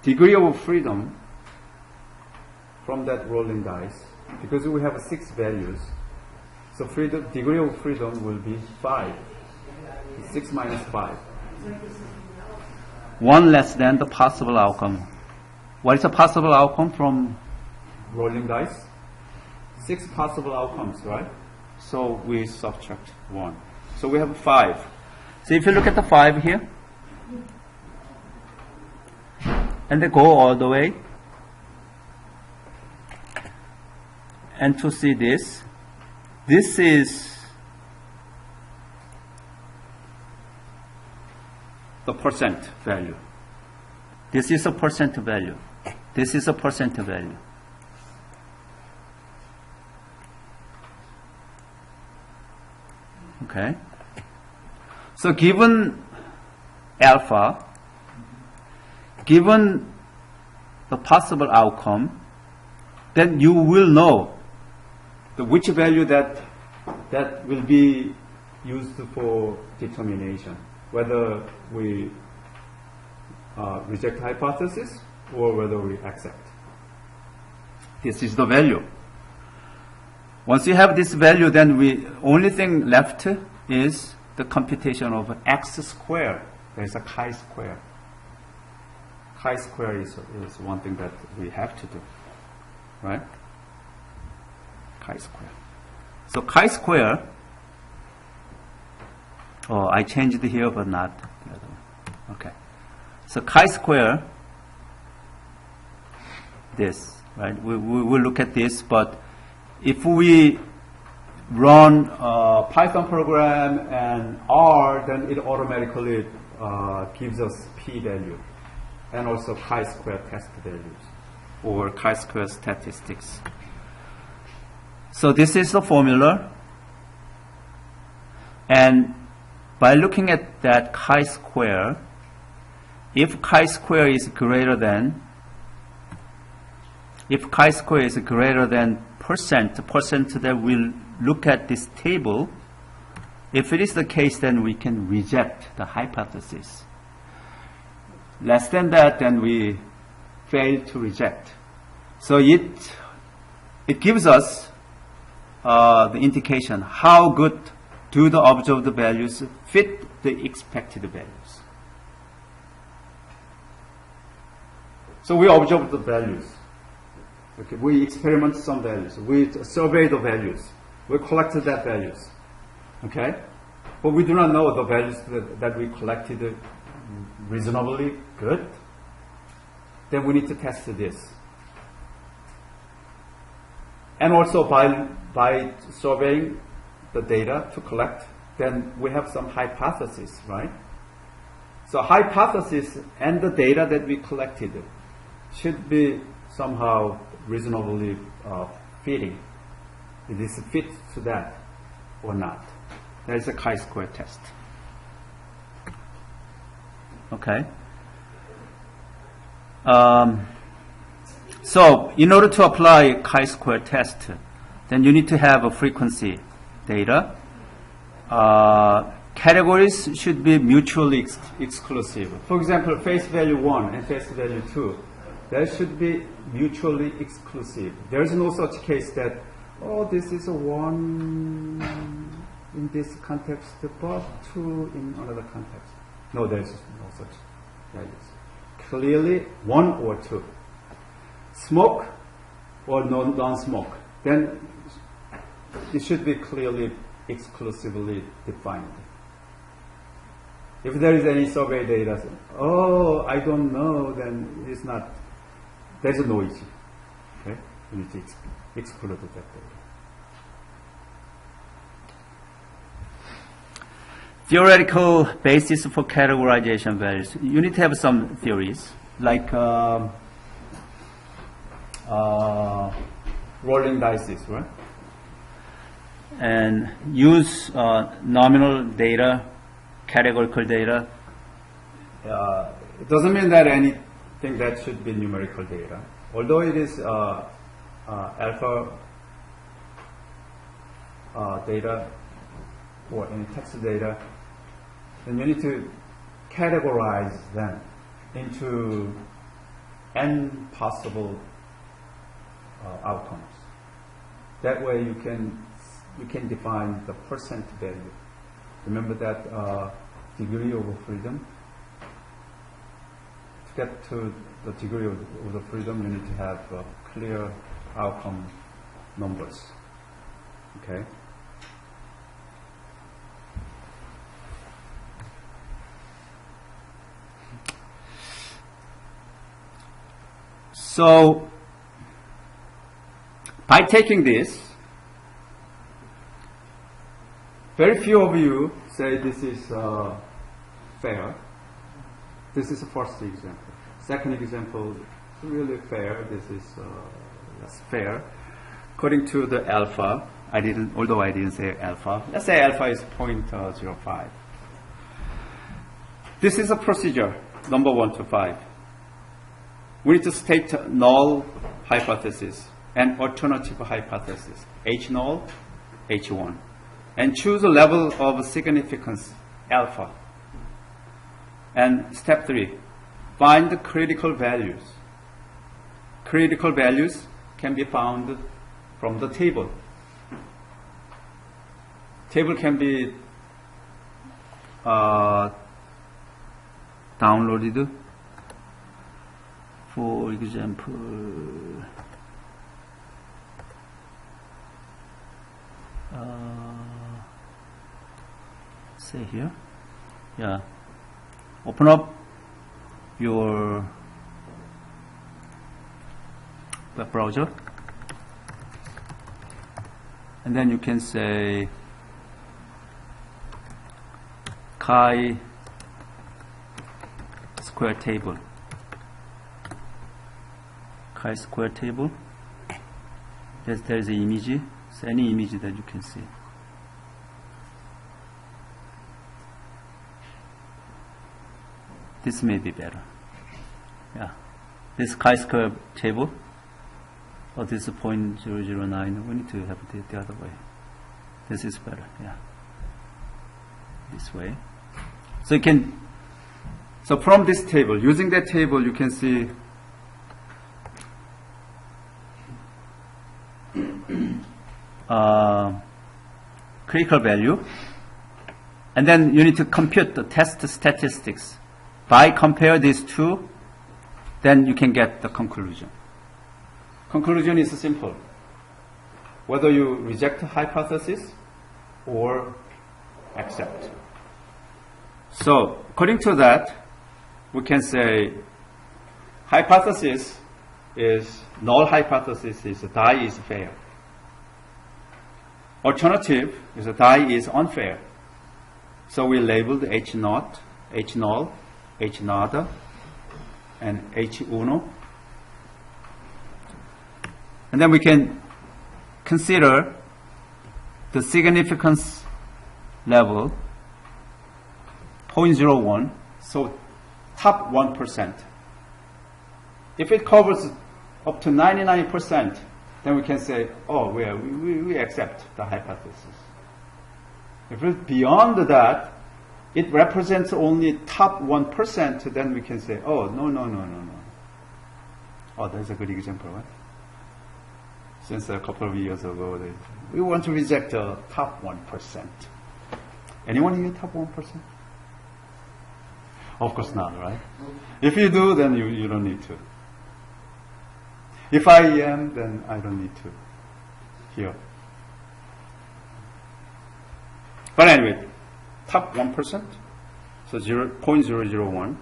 degree of freedom from that rolling dice, because we have 6 values, so degree of freedom will be 5. 6 minus 5. 1 less than the possible outcome. What is the possible outcome from rolling dice? 6 possible outcomes, right? So we subtract 1. So we have 5. So if you look at the 5 here, and they go all the way, and to see this is the percent value. This is a percent value. This is a percent value. Okay. So given alpha, given the possible outcome, then you will know which value that will be used for determination, whether we reject hypothesis or whether we accept. This is the value. Once you have this value, then only thing left is the computation of x square. There is a chi-square. Chi-square is one thing that we have to do, right? Chi-square. So chi-square, I changed it here but not the other one. Okay. So chi-square, this, right? We will look at this, but if we run a Python program and R, then it automatically gives us p-value and also chi-square test values or chi-square statistics. So this is the formula, and by looking at that chi-square, if chi-square is greater than percent that we'll look at this table. If it is the case, then we can reject the hypothesis. Less than that, then we fail to reject. So it gives us the indication how good do the observed values fit the expected values. So we observe the values. Okay, we experiment some values. We survey the values. We collected that values. Okay? But we do not know the values that we collected reasonably good. Then we need to test this. And also by surveying the data to collect, then we have some hypothesis, right? So hypothesis and the data that we collected should be somehow reasonably fitting. Is this fit to that or not? That is a chi-square test. Okay. So in order to apply chi-square test, then you need to have a frequency data. Categories should be mutually exclusive. For example, face value 1 and face value 2. That should be mutually exclusive. There is no such case that, oh, this is a 1 in this context, but 2 in another context. No, there is no such values. Clearly 1 or 2. Smoke or non-smoke. Then it should be clearly exclusively defined. If there is any survey data, oh, I don't know, then it's not. There's a noise. Okay? You need to exclude that data. Theoretical basis for categorization values. You need to have some theories, like rolling dice, right? And use nominal data, categorical data. It doesn't mean that anything that should be numerical data. Although it is alpha data or any text data, then you need to categorize them into n possible outcomes. That way you can define the percent value. Remember that degree of freedom? To get to the degree of the freedom, you need to have clear outcome numbers. Okay? So, by taking this, very few of you say this is fair. This is the first example. Second example, really fair. This is that's fair. According to the alpha, although I didn't say alpha. Let's say alpha is 0.05. This is a procedure, number 1 to 5. We need to state null hypothesis and alternative hypothesis, H null, H1, and choose a level of significance, alpha. And step 3, find the critical values. Critical values can be found from the table. Table can be downloaded. For example, say here, yeah. Open up your web browser And then you can say chi-square table. Chi-square table. There's an image. So any image that you can see. This may be better. Yeah. This chi-square table. Oh, this is 0.009. We need to have it the other way. This is better. Yeah. This way. So you can. So from this table, using that table, you can see critical value, and then you need to compute the test statistics. By compare these two, then you can get the conclusion. Conclusion is simple. Whether you reject the hypothesis or accept. So, according to that, we can say hypothesis is, null hypothesis is die is fair. Alternative is die is unfair. So we labeled H naught, H null, H nada, and H uno. And then we can consider the significance level 0.01, so top 1%. If it covers up to 99%, then we can say, oh, we accept the hypothesis. If it's beyond that, it represents only top 1%, then we can say, oh, no. Oh, that's a good example, right? Since a couple of years ago, we want to reject the top 1%. Anyone here top 1%? Of course not, right? If you do, then you don't need to. If I am, then I don't need to. Here. But anyway, top 1%, so 0.001,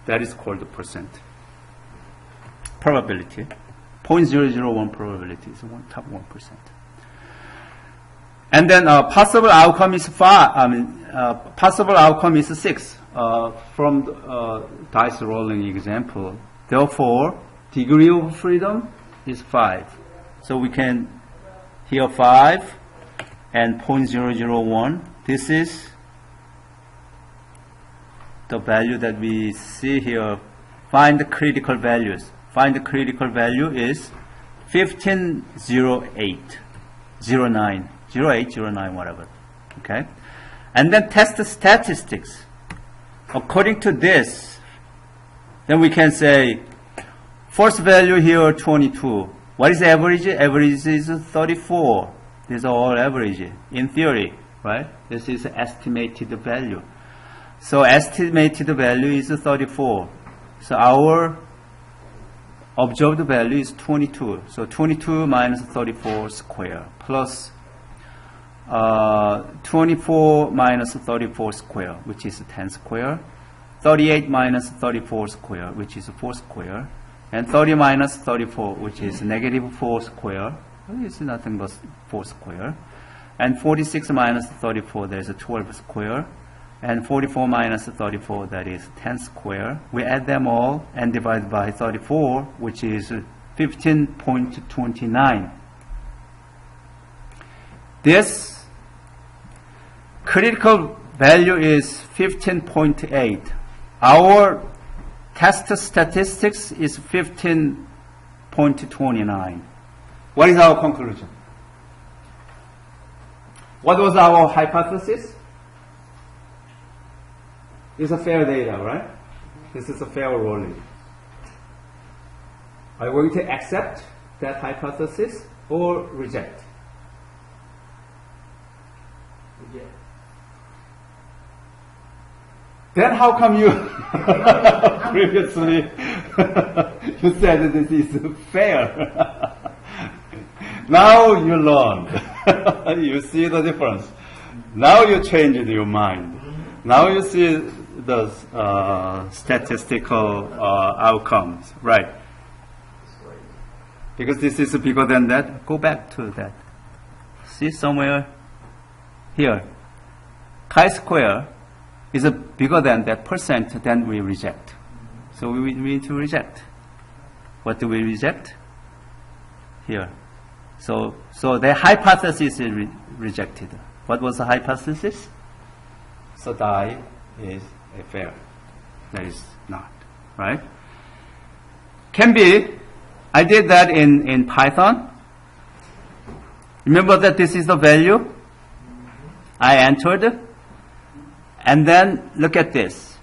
that is called the percent. Probability. 0.001 probability is top 1%. And then possible outcome is 5. Possible outcome is 6 from the dice rolling example. Therefore, degree of freedom is 5. So we can here 5 and 0.001. This is the value that we see here. Find the critical values. Find the critical value is 1508, 09, 08, 09, whatever. Okay? And then test the statistics. According to this, then we can say first value here 22. What is average? Average is 34. These are all average in theory, right? This is estimated value. So estimated value is 34. So our observed value is 22. So 22 minus 34 square plus 24 minus 34 square, which is 10 square. 38 minus 34 square, which is 4 square. And 30 minus 34, which is negative 4 square. It's nothing but 4 square. And 46 minus 34, there's a 12 square. And 44 minus 34, that is 10 square. We add them all and divide by 34, which is 15.29. This critical value is 15.8. Our test statistics is 15.29. What is our conclusion? What was our hypothesis? It's a fair data, right? This is a fair rolling. Are you going to accept that hypothesis or reject? Reject. Then how come you previously you said this is fair? Now you learned. You see the difference. Now you changed your mind. Now you see the statistical outcomes, right? Because this is bigger than that. Go back to that see somewhere here, chi-square is bigger than that percent, then we reject. So we need to reject. What do we reject? Here. So the hypothesis is rejected. What was the hypothesis? So die is a fair. That is not, right? Can be. I did that in Python. Remember that this is the value I entered. And then look at this.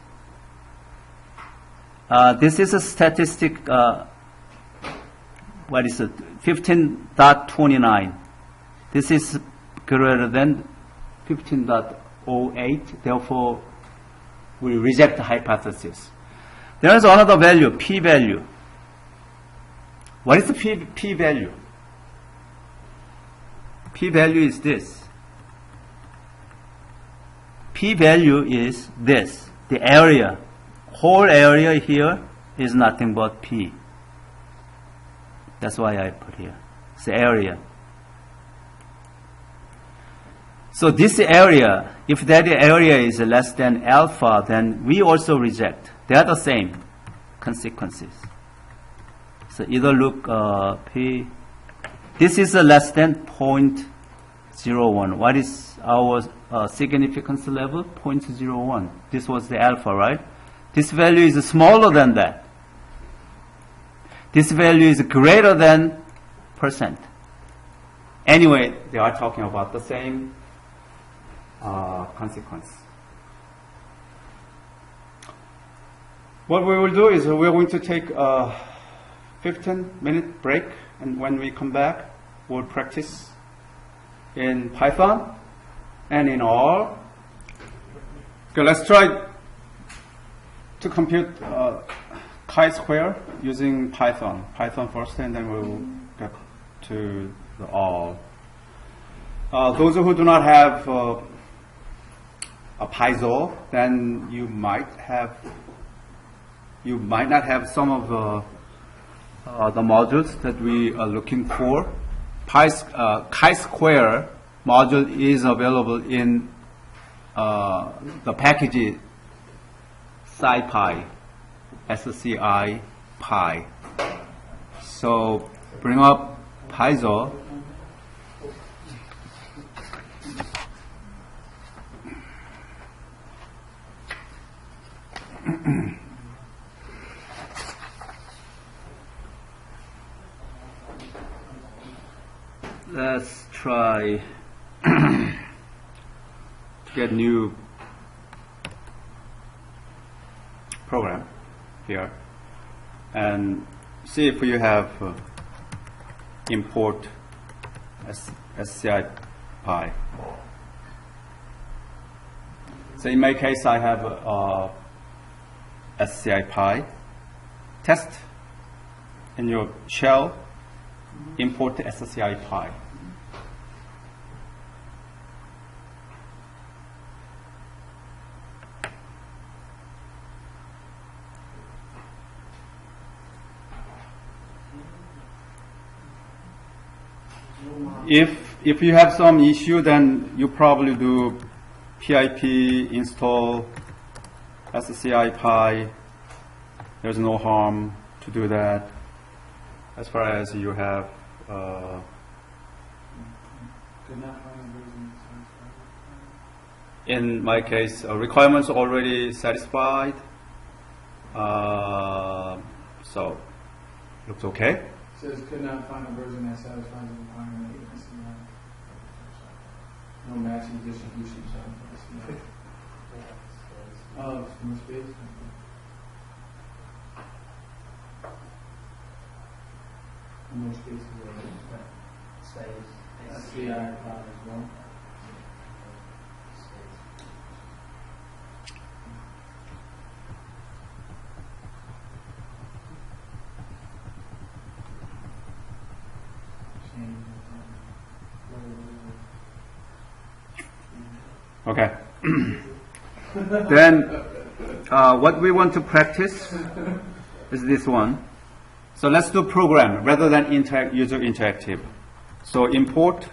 This is a statistic, what is it? 15.29. This is greater than 15.08. Therefore, we reject the hypothesis. There is another value, p-value. What is the p-value? P-value is this. P-value is this. The area. Whole area here is nothing but P. That's why I put here. It's the area. So this area, if that area is less than alpha, then we also reject. They are the same consequences. So either look P. This is less than 0.01. What is our significance level? 0.01. This was the alpha, right? This value is smaller than that. This value is greater than percent. Anyway, they are talking about the same consequence. What we will do is we're going to take a 15-minute break, and when we come back, we'll practice in Python and in R. Okay, let's try to compute chi-square using Python. Python first, and then we'll get to the R. Those who do not have a Paizo, then you might not have some of the modules that we are looking for. Chi-square module is available in the package SciPy, SCI Pi. So bring up Paizo. Let's try to get new program here and see if you have import SCI Pi. So in my case, I have SCI Pi. Test in your shell, import SCI Pi. If you have some issue, then you probably do pip install SCI Pi. There's no harm to do that as far as you have in my case requirements already satisfied, so looks okay. It says could not find a version that satisfies the requirement. No matching distribution. Oh, it's more space. No space. That's the as well. Okay. Then what we want to practice is this one. So let's do program rather than user interactive. So import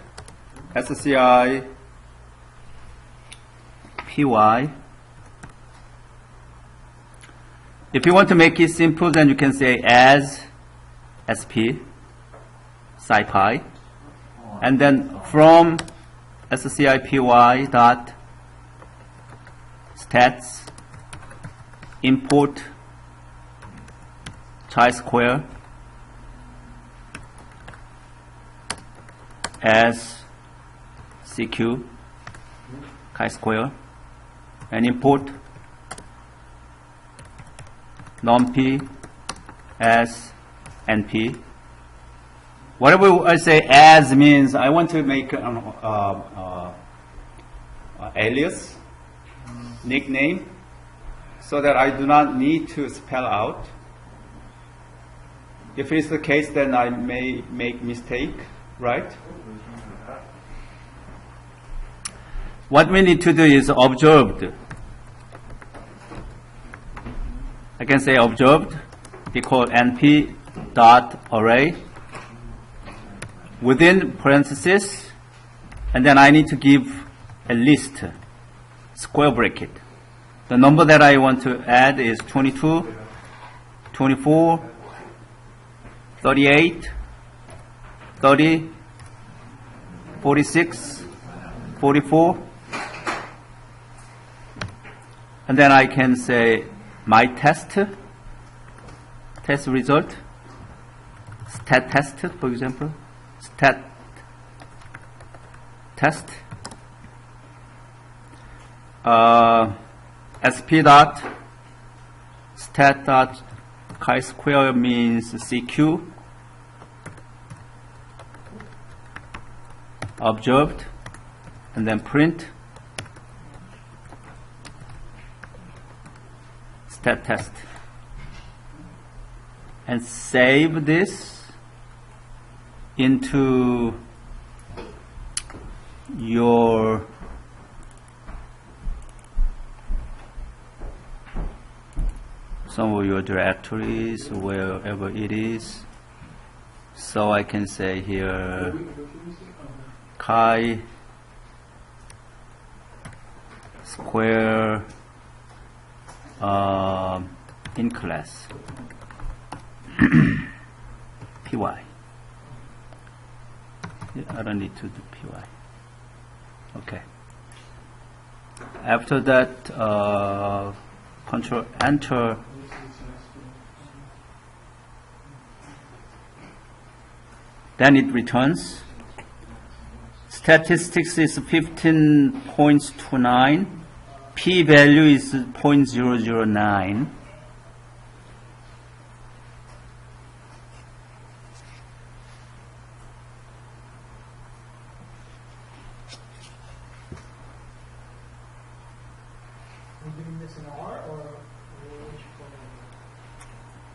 SCI PY. If you want to make it simple, then you can say as SP SciPy, and then from SCI PY dot stats import chi-square as CQ chi-square, and import num-p as np. Whatever I say as means I want to make an alias, nickname, so that I do not need to spell out. If it's the case, then I may make mistake, right? What we need to do is observed. I can say observed equal np dot array within parentheses, and then I need to give a list, square bracket. The number that I want to add is 22, 24, 38, 30, 46, 44, and then I can say my test result, stat test, for example, stat test, sp dot stat dot chi-square means CQ, observed, and then print stat test, and save this into your some of your directories, wherever it is. So I can say here chi square in class py. I don't need to do py. Okay. After that, Control Enter. Then it returns. Statistics is 15.29. P value is 0.009.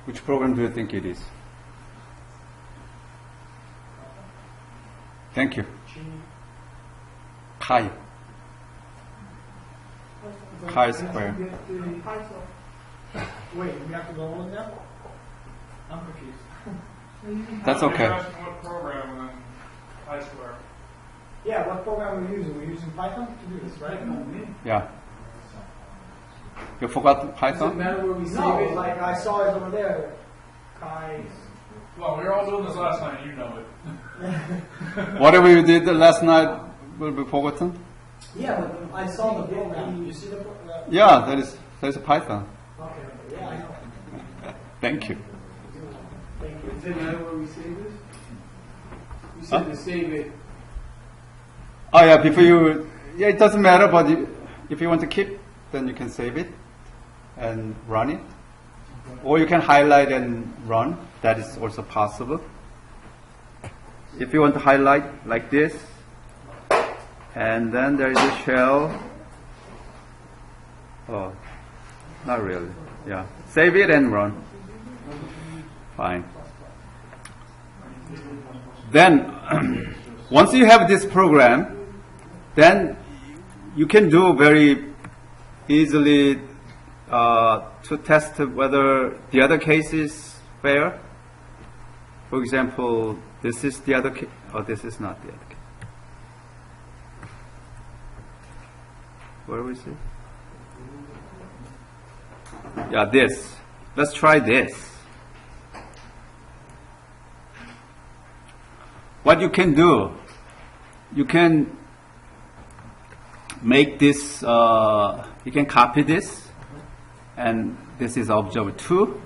Which program do you think it is? Thank you. Chi. Chi-square. Wait, we have to go on now? I'm confused. That's okay. You're asking what program and then chi-square. Yeah, what program are we using? We're using Python to do this, right? Yeah. You forgot Does it Python? matter where we save No, it? like I saw it over there. Kai. Well, we were all doing this last night, you know it. Whatever you did last night will be forgotten? Yeah, but I saw the program. You see the program? Yeah, that is Python. Okay, yeah, I know. Thank you. Thank you. Does it matter where we save this? You said to save it. Oh yeah, yeah, it doesn't matter, but if you want to keep, then you can save it and run it. Or you can highlight and run. That is also possible. If you want to highlight like this, and then there is a shell. Oh, not really. Yeah. Save it and run. Fine. Then, once you have this program, then you can do very easily to test whether the other case is fair. For example, this is the other case, or this is not the other case. Where is it? Yeah, this. Let's try this. What you can do, you can make this, you can copy this, and this is observer 2,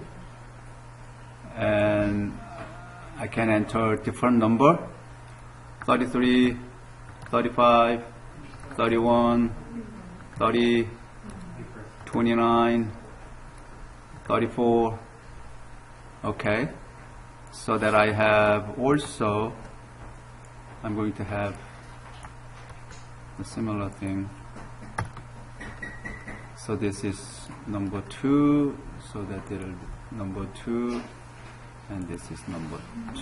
and I can enter different number, 33, 35, 31, 30, 29, 34, okay, so that I have also, I'm going to have a similar thing. So this is number 2, so that it'll be number 2, and this is number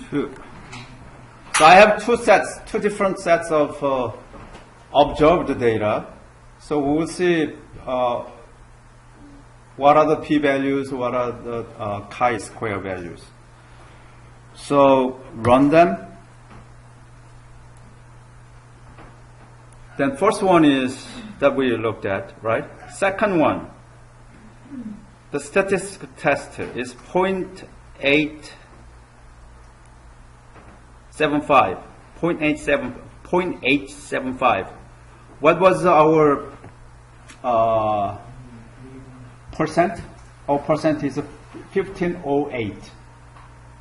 2. So I have two different sets of observed data. So we will see what are the p-values, what are the chi-square values. So run them. Then first one is that we looked at, right? Second one, the statistical test is 0.875. What was our percent? Our percent is 1508,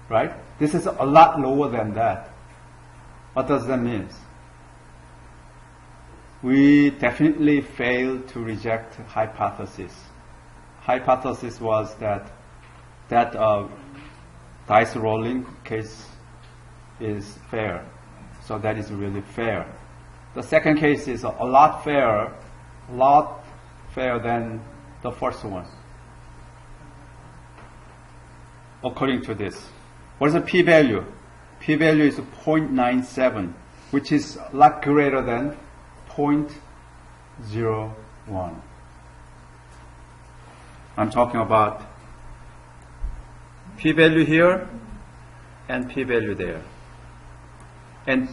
right? This is a lot lower than that. What does that mean? We definitely failed to reject hypothesis. Hypothesis was that dice rolling case is fair. So that is really fair. The second case is a lot fairer than the first one. According to this. What is the p-value? P-value is 0.97, which is a lot greater than 0.01. I'm talking about p-value here and p-value there. And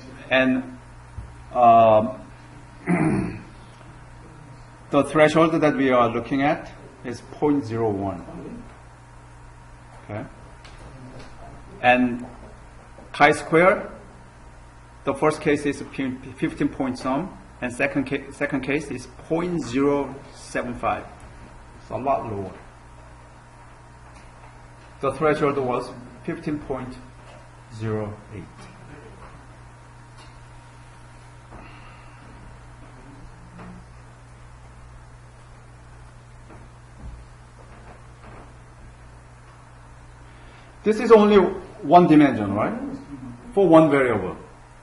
the threshold that we are looking at is 0.01. Okay. And chi-square, the first case is 15 point some, and second case is 0.075. It's a lot lower. The threshold was 15.08. This is only one dimension, right? For one variable.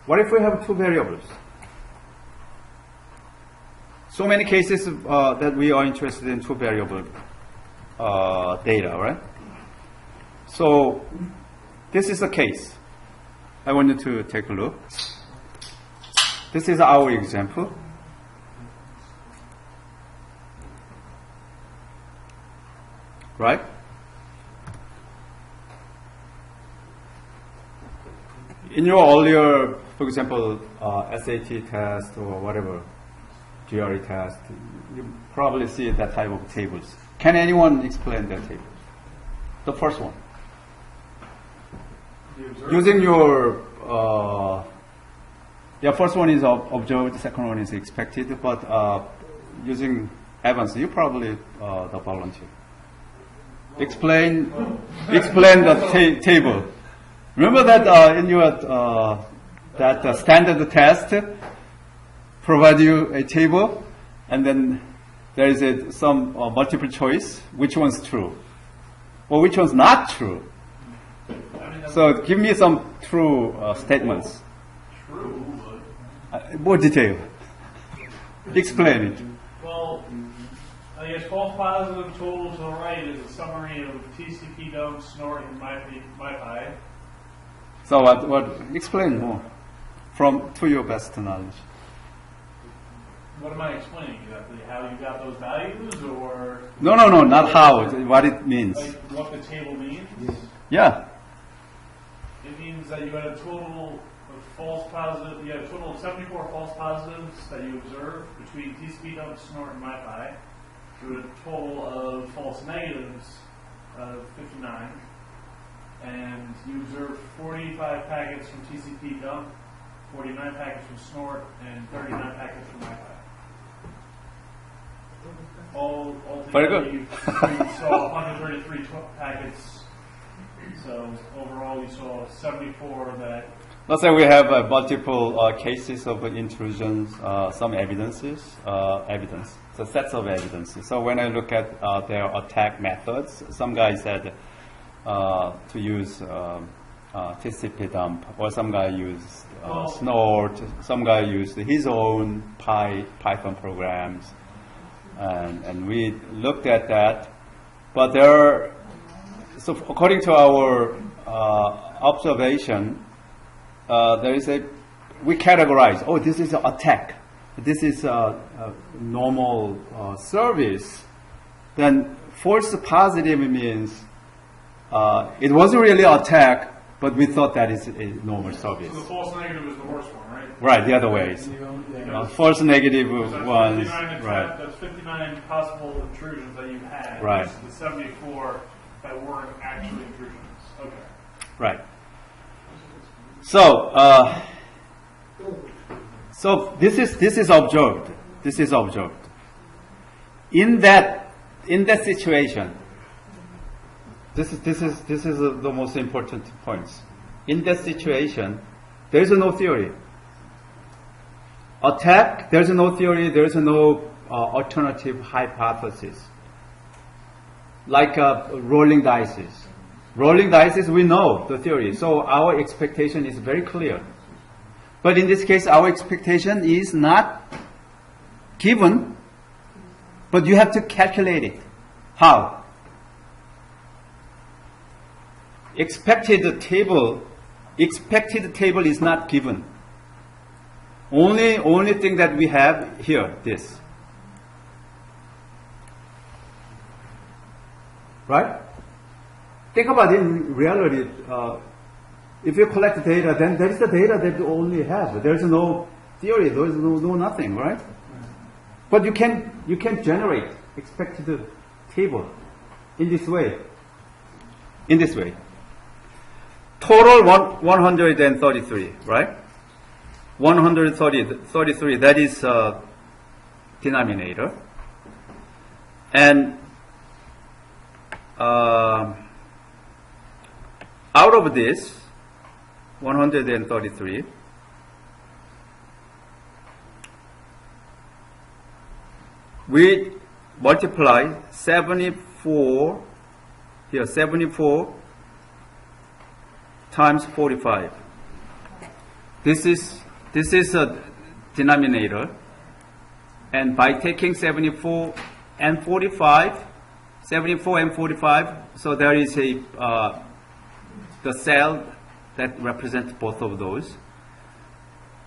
What if we have two variables? So many cases that we are interested in two variable data, right? So this is a case. I want you to take a look. This is our example. Right? In your earlier, for example, SAT test or whatever, GRE test, you probably see that type of tables. Can anyone explain that table? The first one. Using your, first one is observed, the second one is expected, but using Evans, you probably the volunteer. Explain the table. Remember that in your that standard test provide you a table, and then there is some multiple choice. Which one's true, or which one's not true? So give me some true statements. True, but More detail. Explain it. well, I guess false positive totals all right is a summary of TCP dump, snort, and my. So what? Explain more to your best knowledge. What am I explaining exactly? How you got those values, or No, not how. What it means. like what the table means? Yeah. It means that you got a total of false positive. You have a total of 74 false positives that you observe between TCP dump, snort, and MiFi, to a total of false negatives of 59. And you observe 45 packets from TCP dump, 49 packets from snort, and 39 packets from MiFi. All Very together, good. you saw 133 packets. So overall, you saw 74 that. Let's say we have multiple cases of intrusions, some evidences, so sets of evidences. So when I look at their attack methods, some guy said to use TCP dump, or some guy used snort, some guy used his own Python programs, and we looked at that. But so according to our observation, we categorize, oh, this is an attack, this is a normal service. Then false positive means it wasn't really an attack, but we thought that is a normal service. So the false negative is the worst one, right? Right, the other ways. False negative So that's ones, 59 right. That's 59 possible intrusions that you had. Right. The 74 that weren't actually intrusions. Okay. Right. So, this is observed. This is observed. In that situation, this is the most important points. In that situation, there is no theory. Attack, there is no theory. There is no alternative hypothesis. Like rolling dice. Rolling dice, we know the theory, so our expectation is very clear. But in this case, our expectation is not given, but you have to calculate it. How? Expected table is not given. Only thing that we have here, this. Right? Think about it in reality. If you collect data, then there is the data that you only have. There is no theory. There is no nothing, right? But you can generate expected table in this way. In this way. Total 133, right? 133. That is denominator, and out of this 133, we multiply 74 here, 74 times 45. This is a denominator, and by taking 74 and 45, so there is the cell that represents both of those.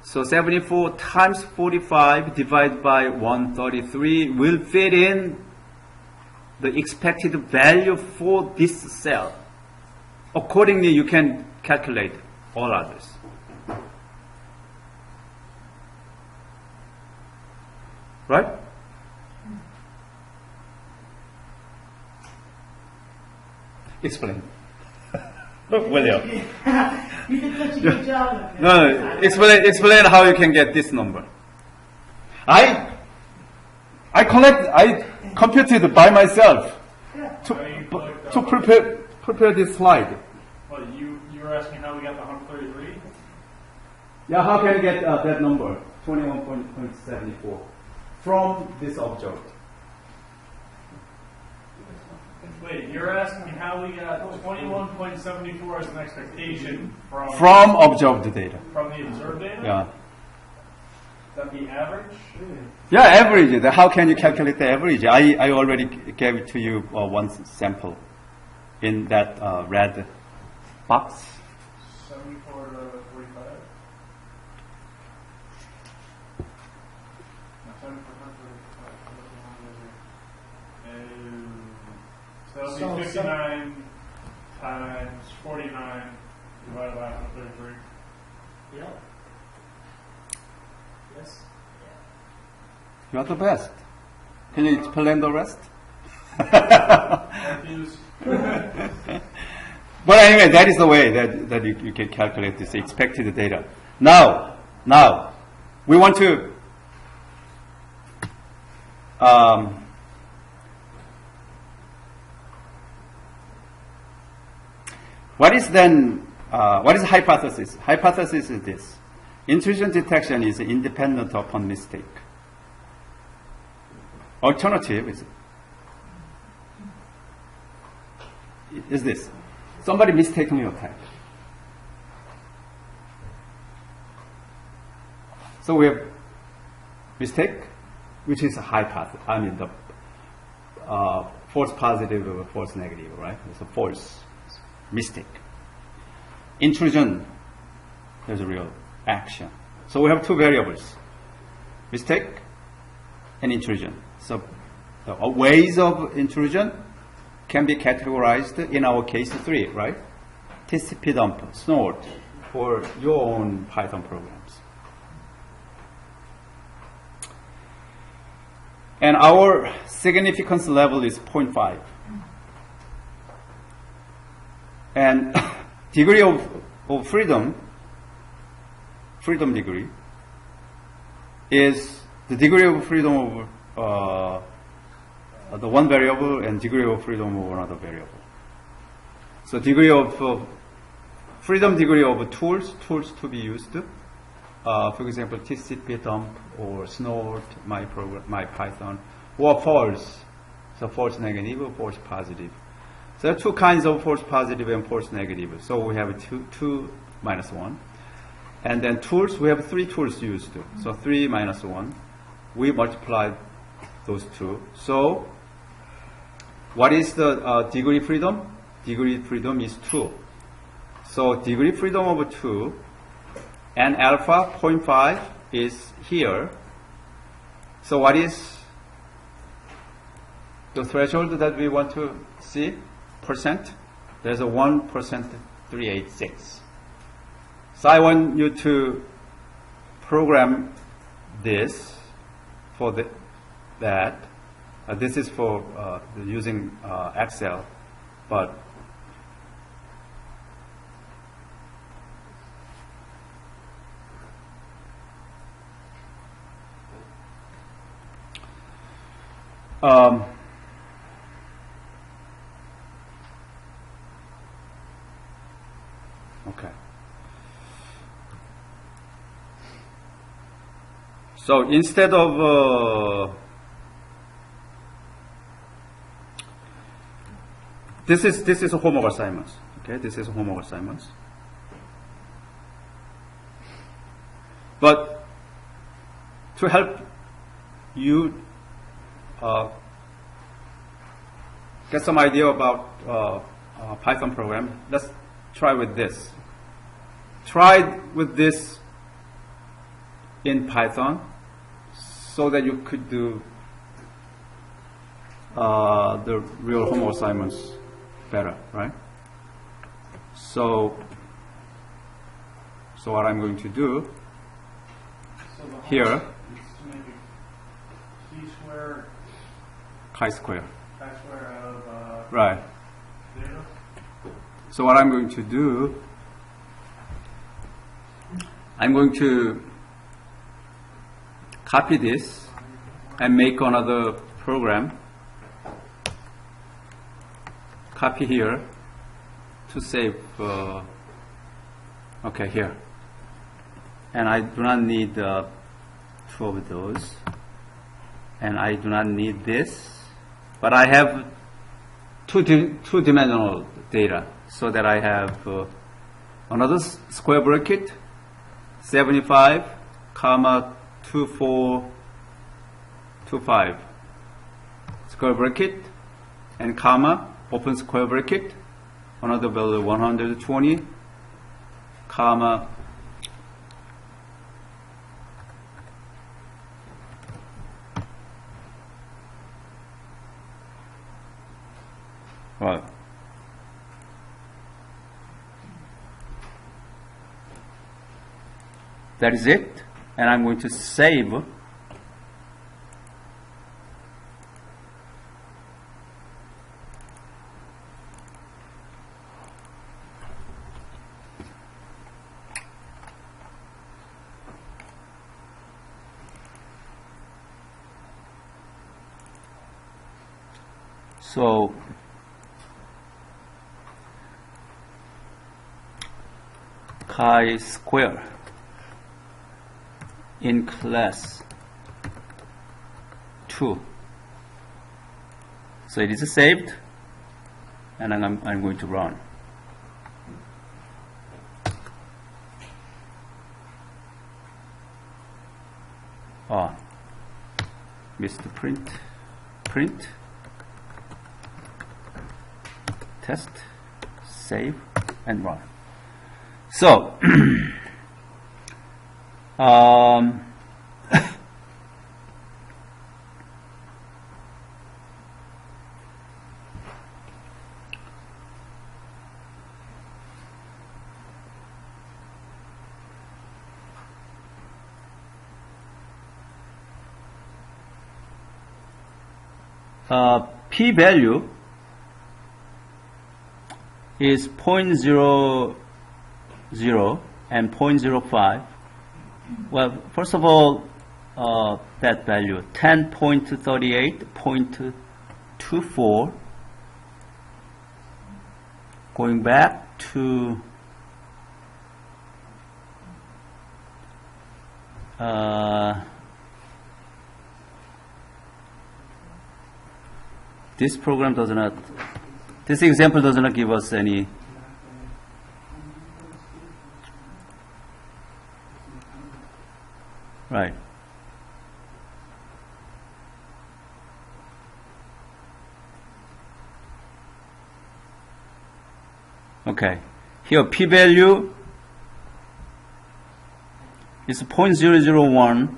So 74 times 45 divided by 133 will fit in the expected value for this cell. Accordingly, you can calculate all others. Right? Explain. William. You did such a good job of it. No, explain how you can get this number. I computed by myself to prepare this slide. Well, you were asking how we got the 133? Yeah, how can I get that number, 21.74, from this object? Wait, you're asking how we got 21.74 as an expectation From observed data. from the observed data? Yeah. That the average? Yeah, average. How can you calculate the average? I already gave it to you one sample in that red box. 74 to 45? No, 74 to 45. So that would be 59 times 49 divided by 133. Yeah. That's You are the best. Can you explain the rest? confused. But anyway, that is the way that you can calculate this expected data. Now, we want to what is hypothesis? Hypothesis is this. Intrusion detection is independent upon mistake. Alternative is this. Somebody mistakenly attacked. So we have mistake, which is a hypothesis. I mean the false positive or false negative, right? It's a false mistake. Intrusion, there's a real action. So we have two variables, mistake and intrusion. So the ways of intrusion can be categorized in our case 3, right? TCP dump, snort, for your own Python programs. And our significance level is 0.5. And degree of freedom degree is the degree of freedom of the one variable and degree of freedom of another variable. So degree of freedom degree of tools to be used. For example, TCP dump or snort, my Python, or false. So false negative or false positive. So there are two kinds of false positive and false negative. So we have 2 minus 1. And then tools, we have 3 tools used. So 3 minus 1. We multiply those two. So what is the degree freedom? Degree freedom is 2. So degree freedom of 2 and alpha 0.5 is here. So what is the threshold that we want to see? Percent. There's a 1%, 386. So I want you to program this for that. This is for using Excel, but okay. So instead of this is a homework assignment. Okay, this is a homework assignment. But to help you get some idea about Python program, let's try with this. Try with this in Python so that you could do the real homework assignments better, right? So what I'm going to do So the here, is to make a chi-square chi-square, out of right? data. So what I'm going to do, I'm going to copy this and make another program. Copy here to save. Okay, here. And I do not need 2 of those. And I do not need this. But I have two-dimensional data, so that I have another square bracket, 75, comma 2425, square bracket, and comma, open square bracket, another value 120, comma, right. That is it. and I'm going to save. So chi-square in class 2. So it is saved, and I'm going to run. Missed the print. Test, save, and run. So, p-value is 0.00 and 0.05. Well, first of all, that value 10.38.24, going back to this program does not, this example does not give us any right. Okay. Here p-value is 0.001.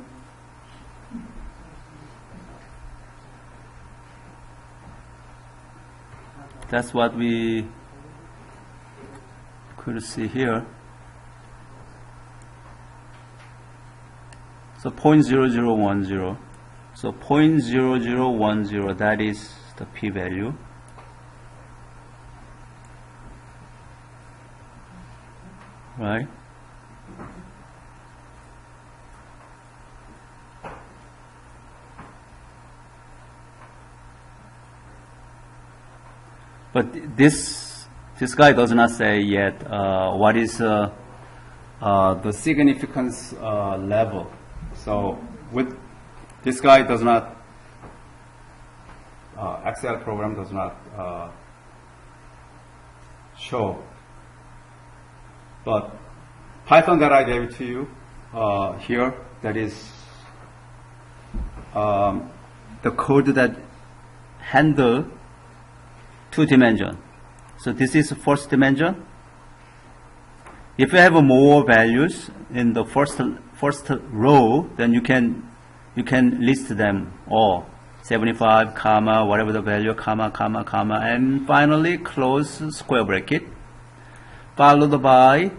That's what we could see here. So 0.0010. So 0.0010, that is the p-value. Right? But this guy does not say yet what is the significance level. So with this guy does not, Excel program does not show. But Python that I gave to you here, that is the code that handle 2 dimension. So this is the first dimension. If you have more values in the first row, then you can list them all. 75, comma, whatever the value, comma, comma, comma, and finally close square bracket, followed by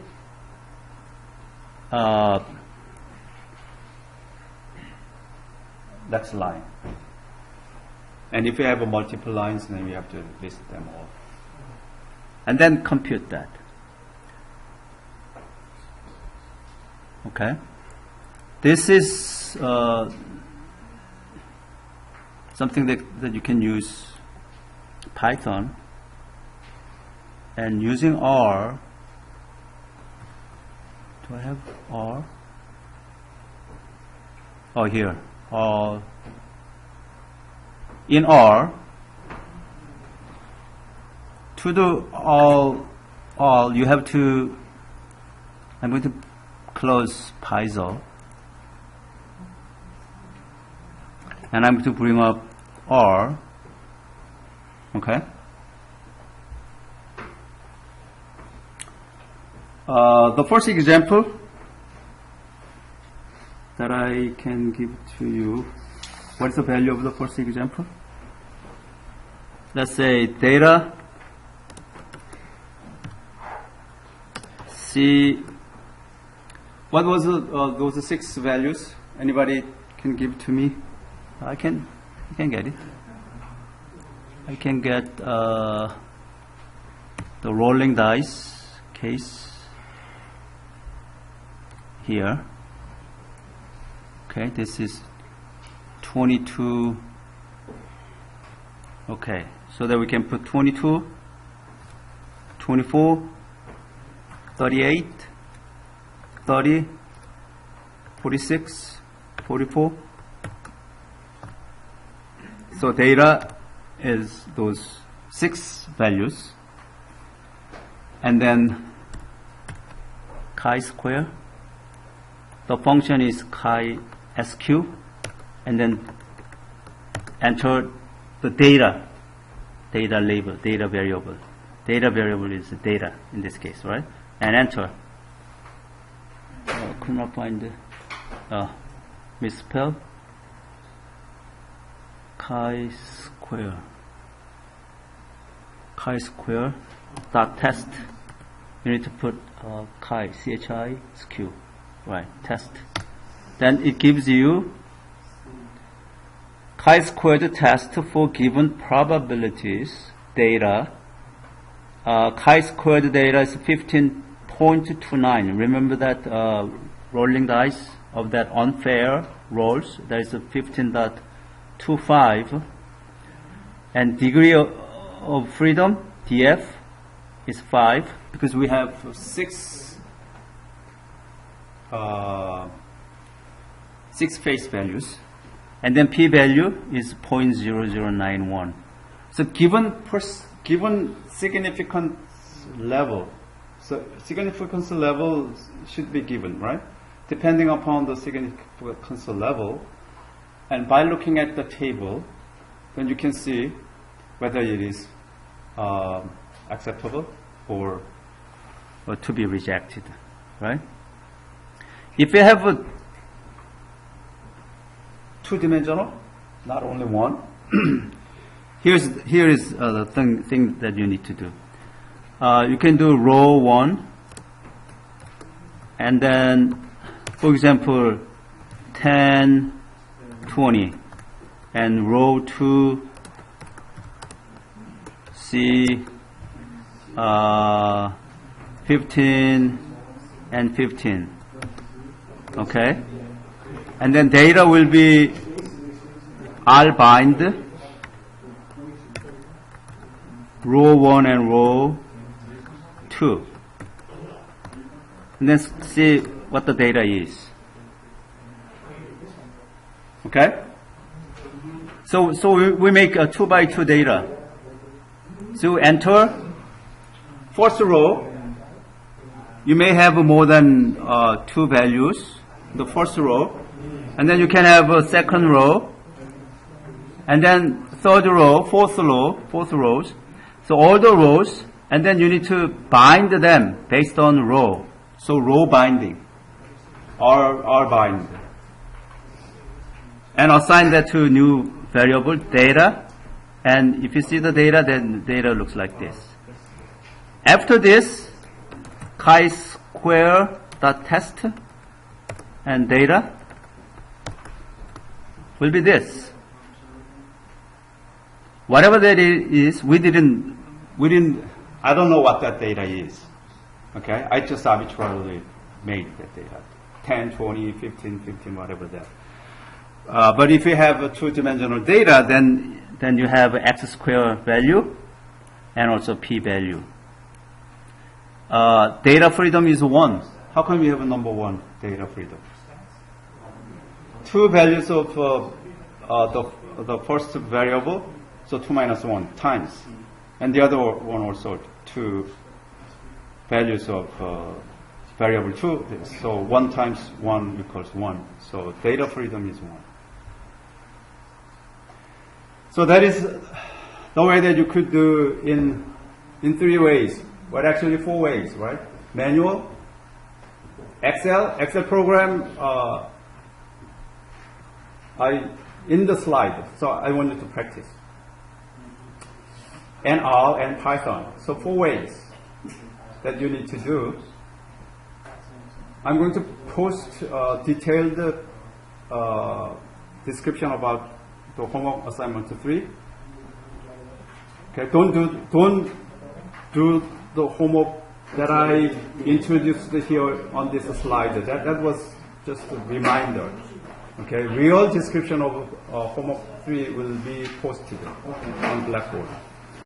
next line. And if you have multiple lines, then you have to list them all. And then compute that. Okay? This is something that you can use Python. And using R, do I have R? Oh, here. In R, to do all, you have to, I'm going to close Python, and I'm going to bring up R, okay? The first example that I can give to you, what is the value of the first example? Let's say data C What was those 6 values? Anybody can give to me? I can get it. I can get the rolling dice case here. Okay, this is 22. Okay, so that we can put 22, 24, 38, 30, 46, 44. So data is those 6 values, and then chi-square. The function is chi-sq, and then enter the data label, data variable. Data variable is data in this case, right? And enter. Could not find the misspell. Chi-square dot test. You need to put chi, sq, right? Test. Then it gives you chi-squared test for given probabilities data. Chi-squared data is 15.29. Remember that rolling dice of that unfair rolls, there is a 15.25. And degree of freedom, df, is 5, because we have 6 face values. And then p-value is 0.0091. So given significance level, so significance level should be given, right? Depending upon the significance level, and by looking at the table, then you can see whether it is acceptable or to be rejected, right? If you have a two-dimensional, not only one, here is the thing that you need to do. You can do row 1, and then, for example, 10, 20, and row 2, see 15 and 15. Okay? And then data will be R bind, row 1 and row 2. And then see what the data is. Okay? So we make a 2 by 2 data. So enter first row. You may have more than 2 values, the first row. And then you can have a second row. And then third row, fourth rows. So all the rows, and then you need to bind them based on row. So row binding, R bind. And assign that to new variable data. And if you see the data, then data looks like this. After this, chi-square.test and data will be this. Whatever that is, I don't know what that data is. Okay? I just arbitrarily made that data. 10, 20, 15, whatever that. But if you have a two-dimensional data, then you have x square value and also p value. Data freedom is 1. How come you have a number 1 data freedom? 2 values of the first variable, so 2 minus 1 times. And the other one also 2 values of variable 2. So 1 times 1 equals 1. So data freedom is 1. So that is the way that you could do in 3 ways. Well, actually 4 ways, right? Manual, Excel program, in the slide, so I want you to practice. And R and Python. So 4 ways that you need to do I'm going to post detailed description about the homework assignment 3. Okay, don't do the homework that I introduced here on this slide. That was just a reminder. Okay, real description of homework 3 will be posted on Blackboard.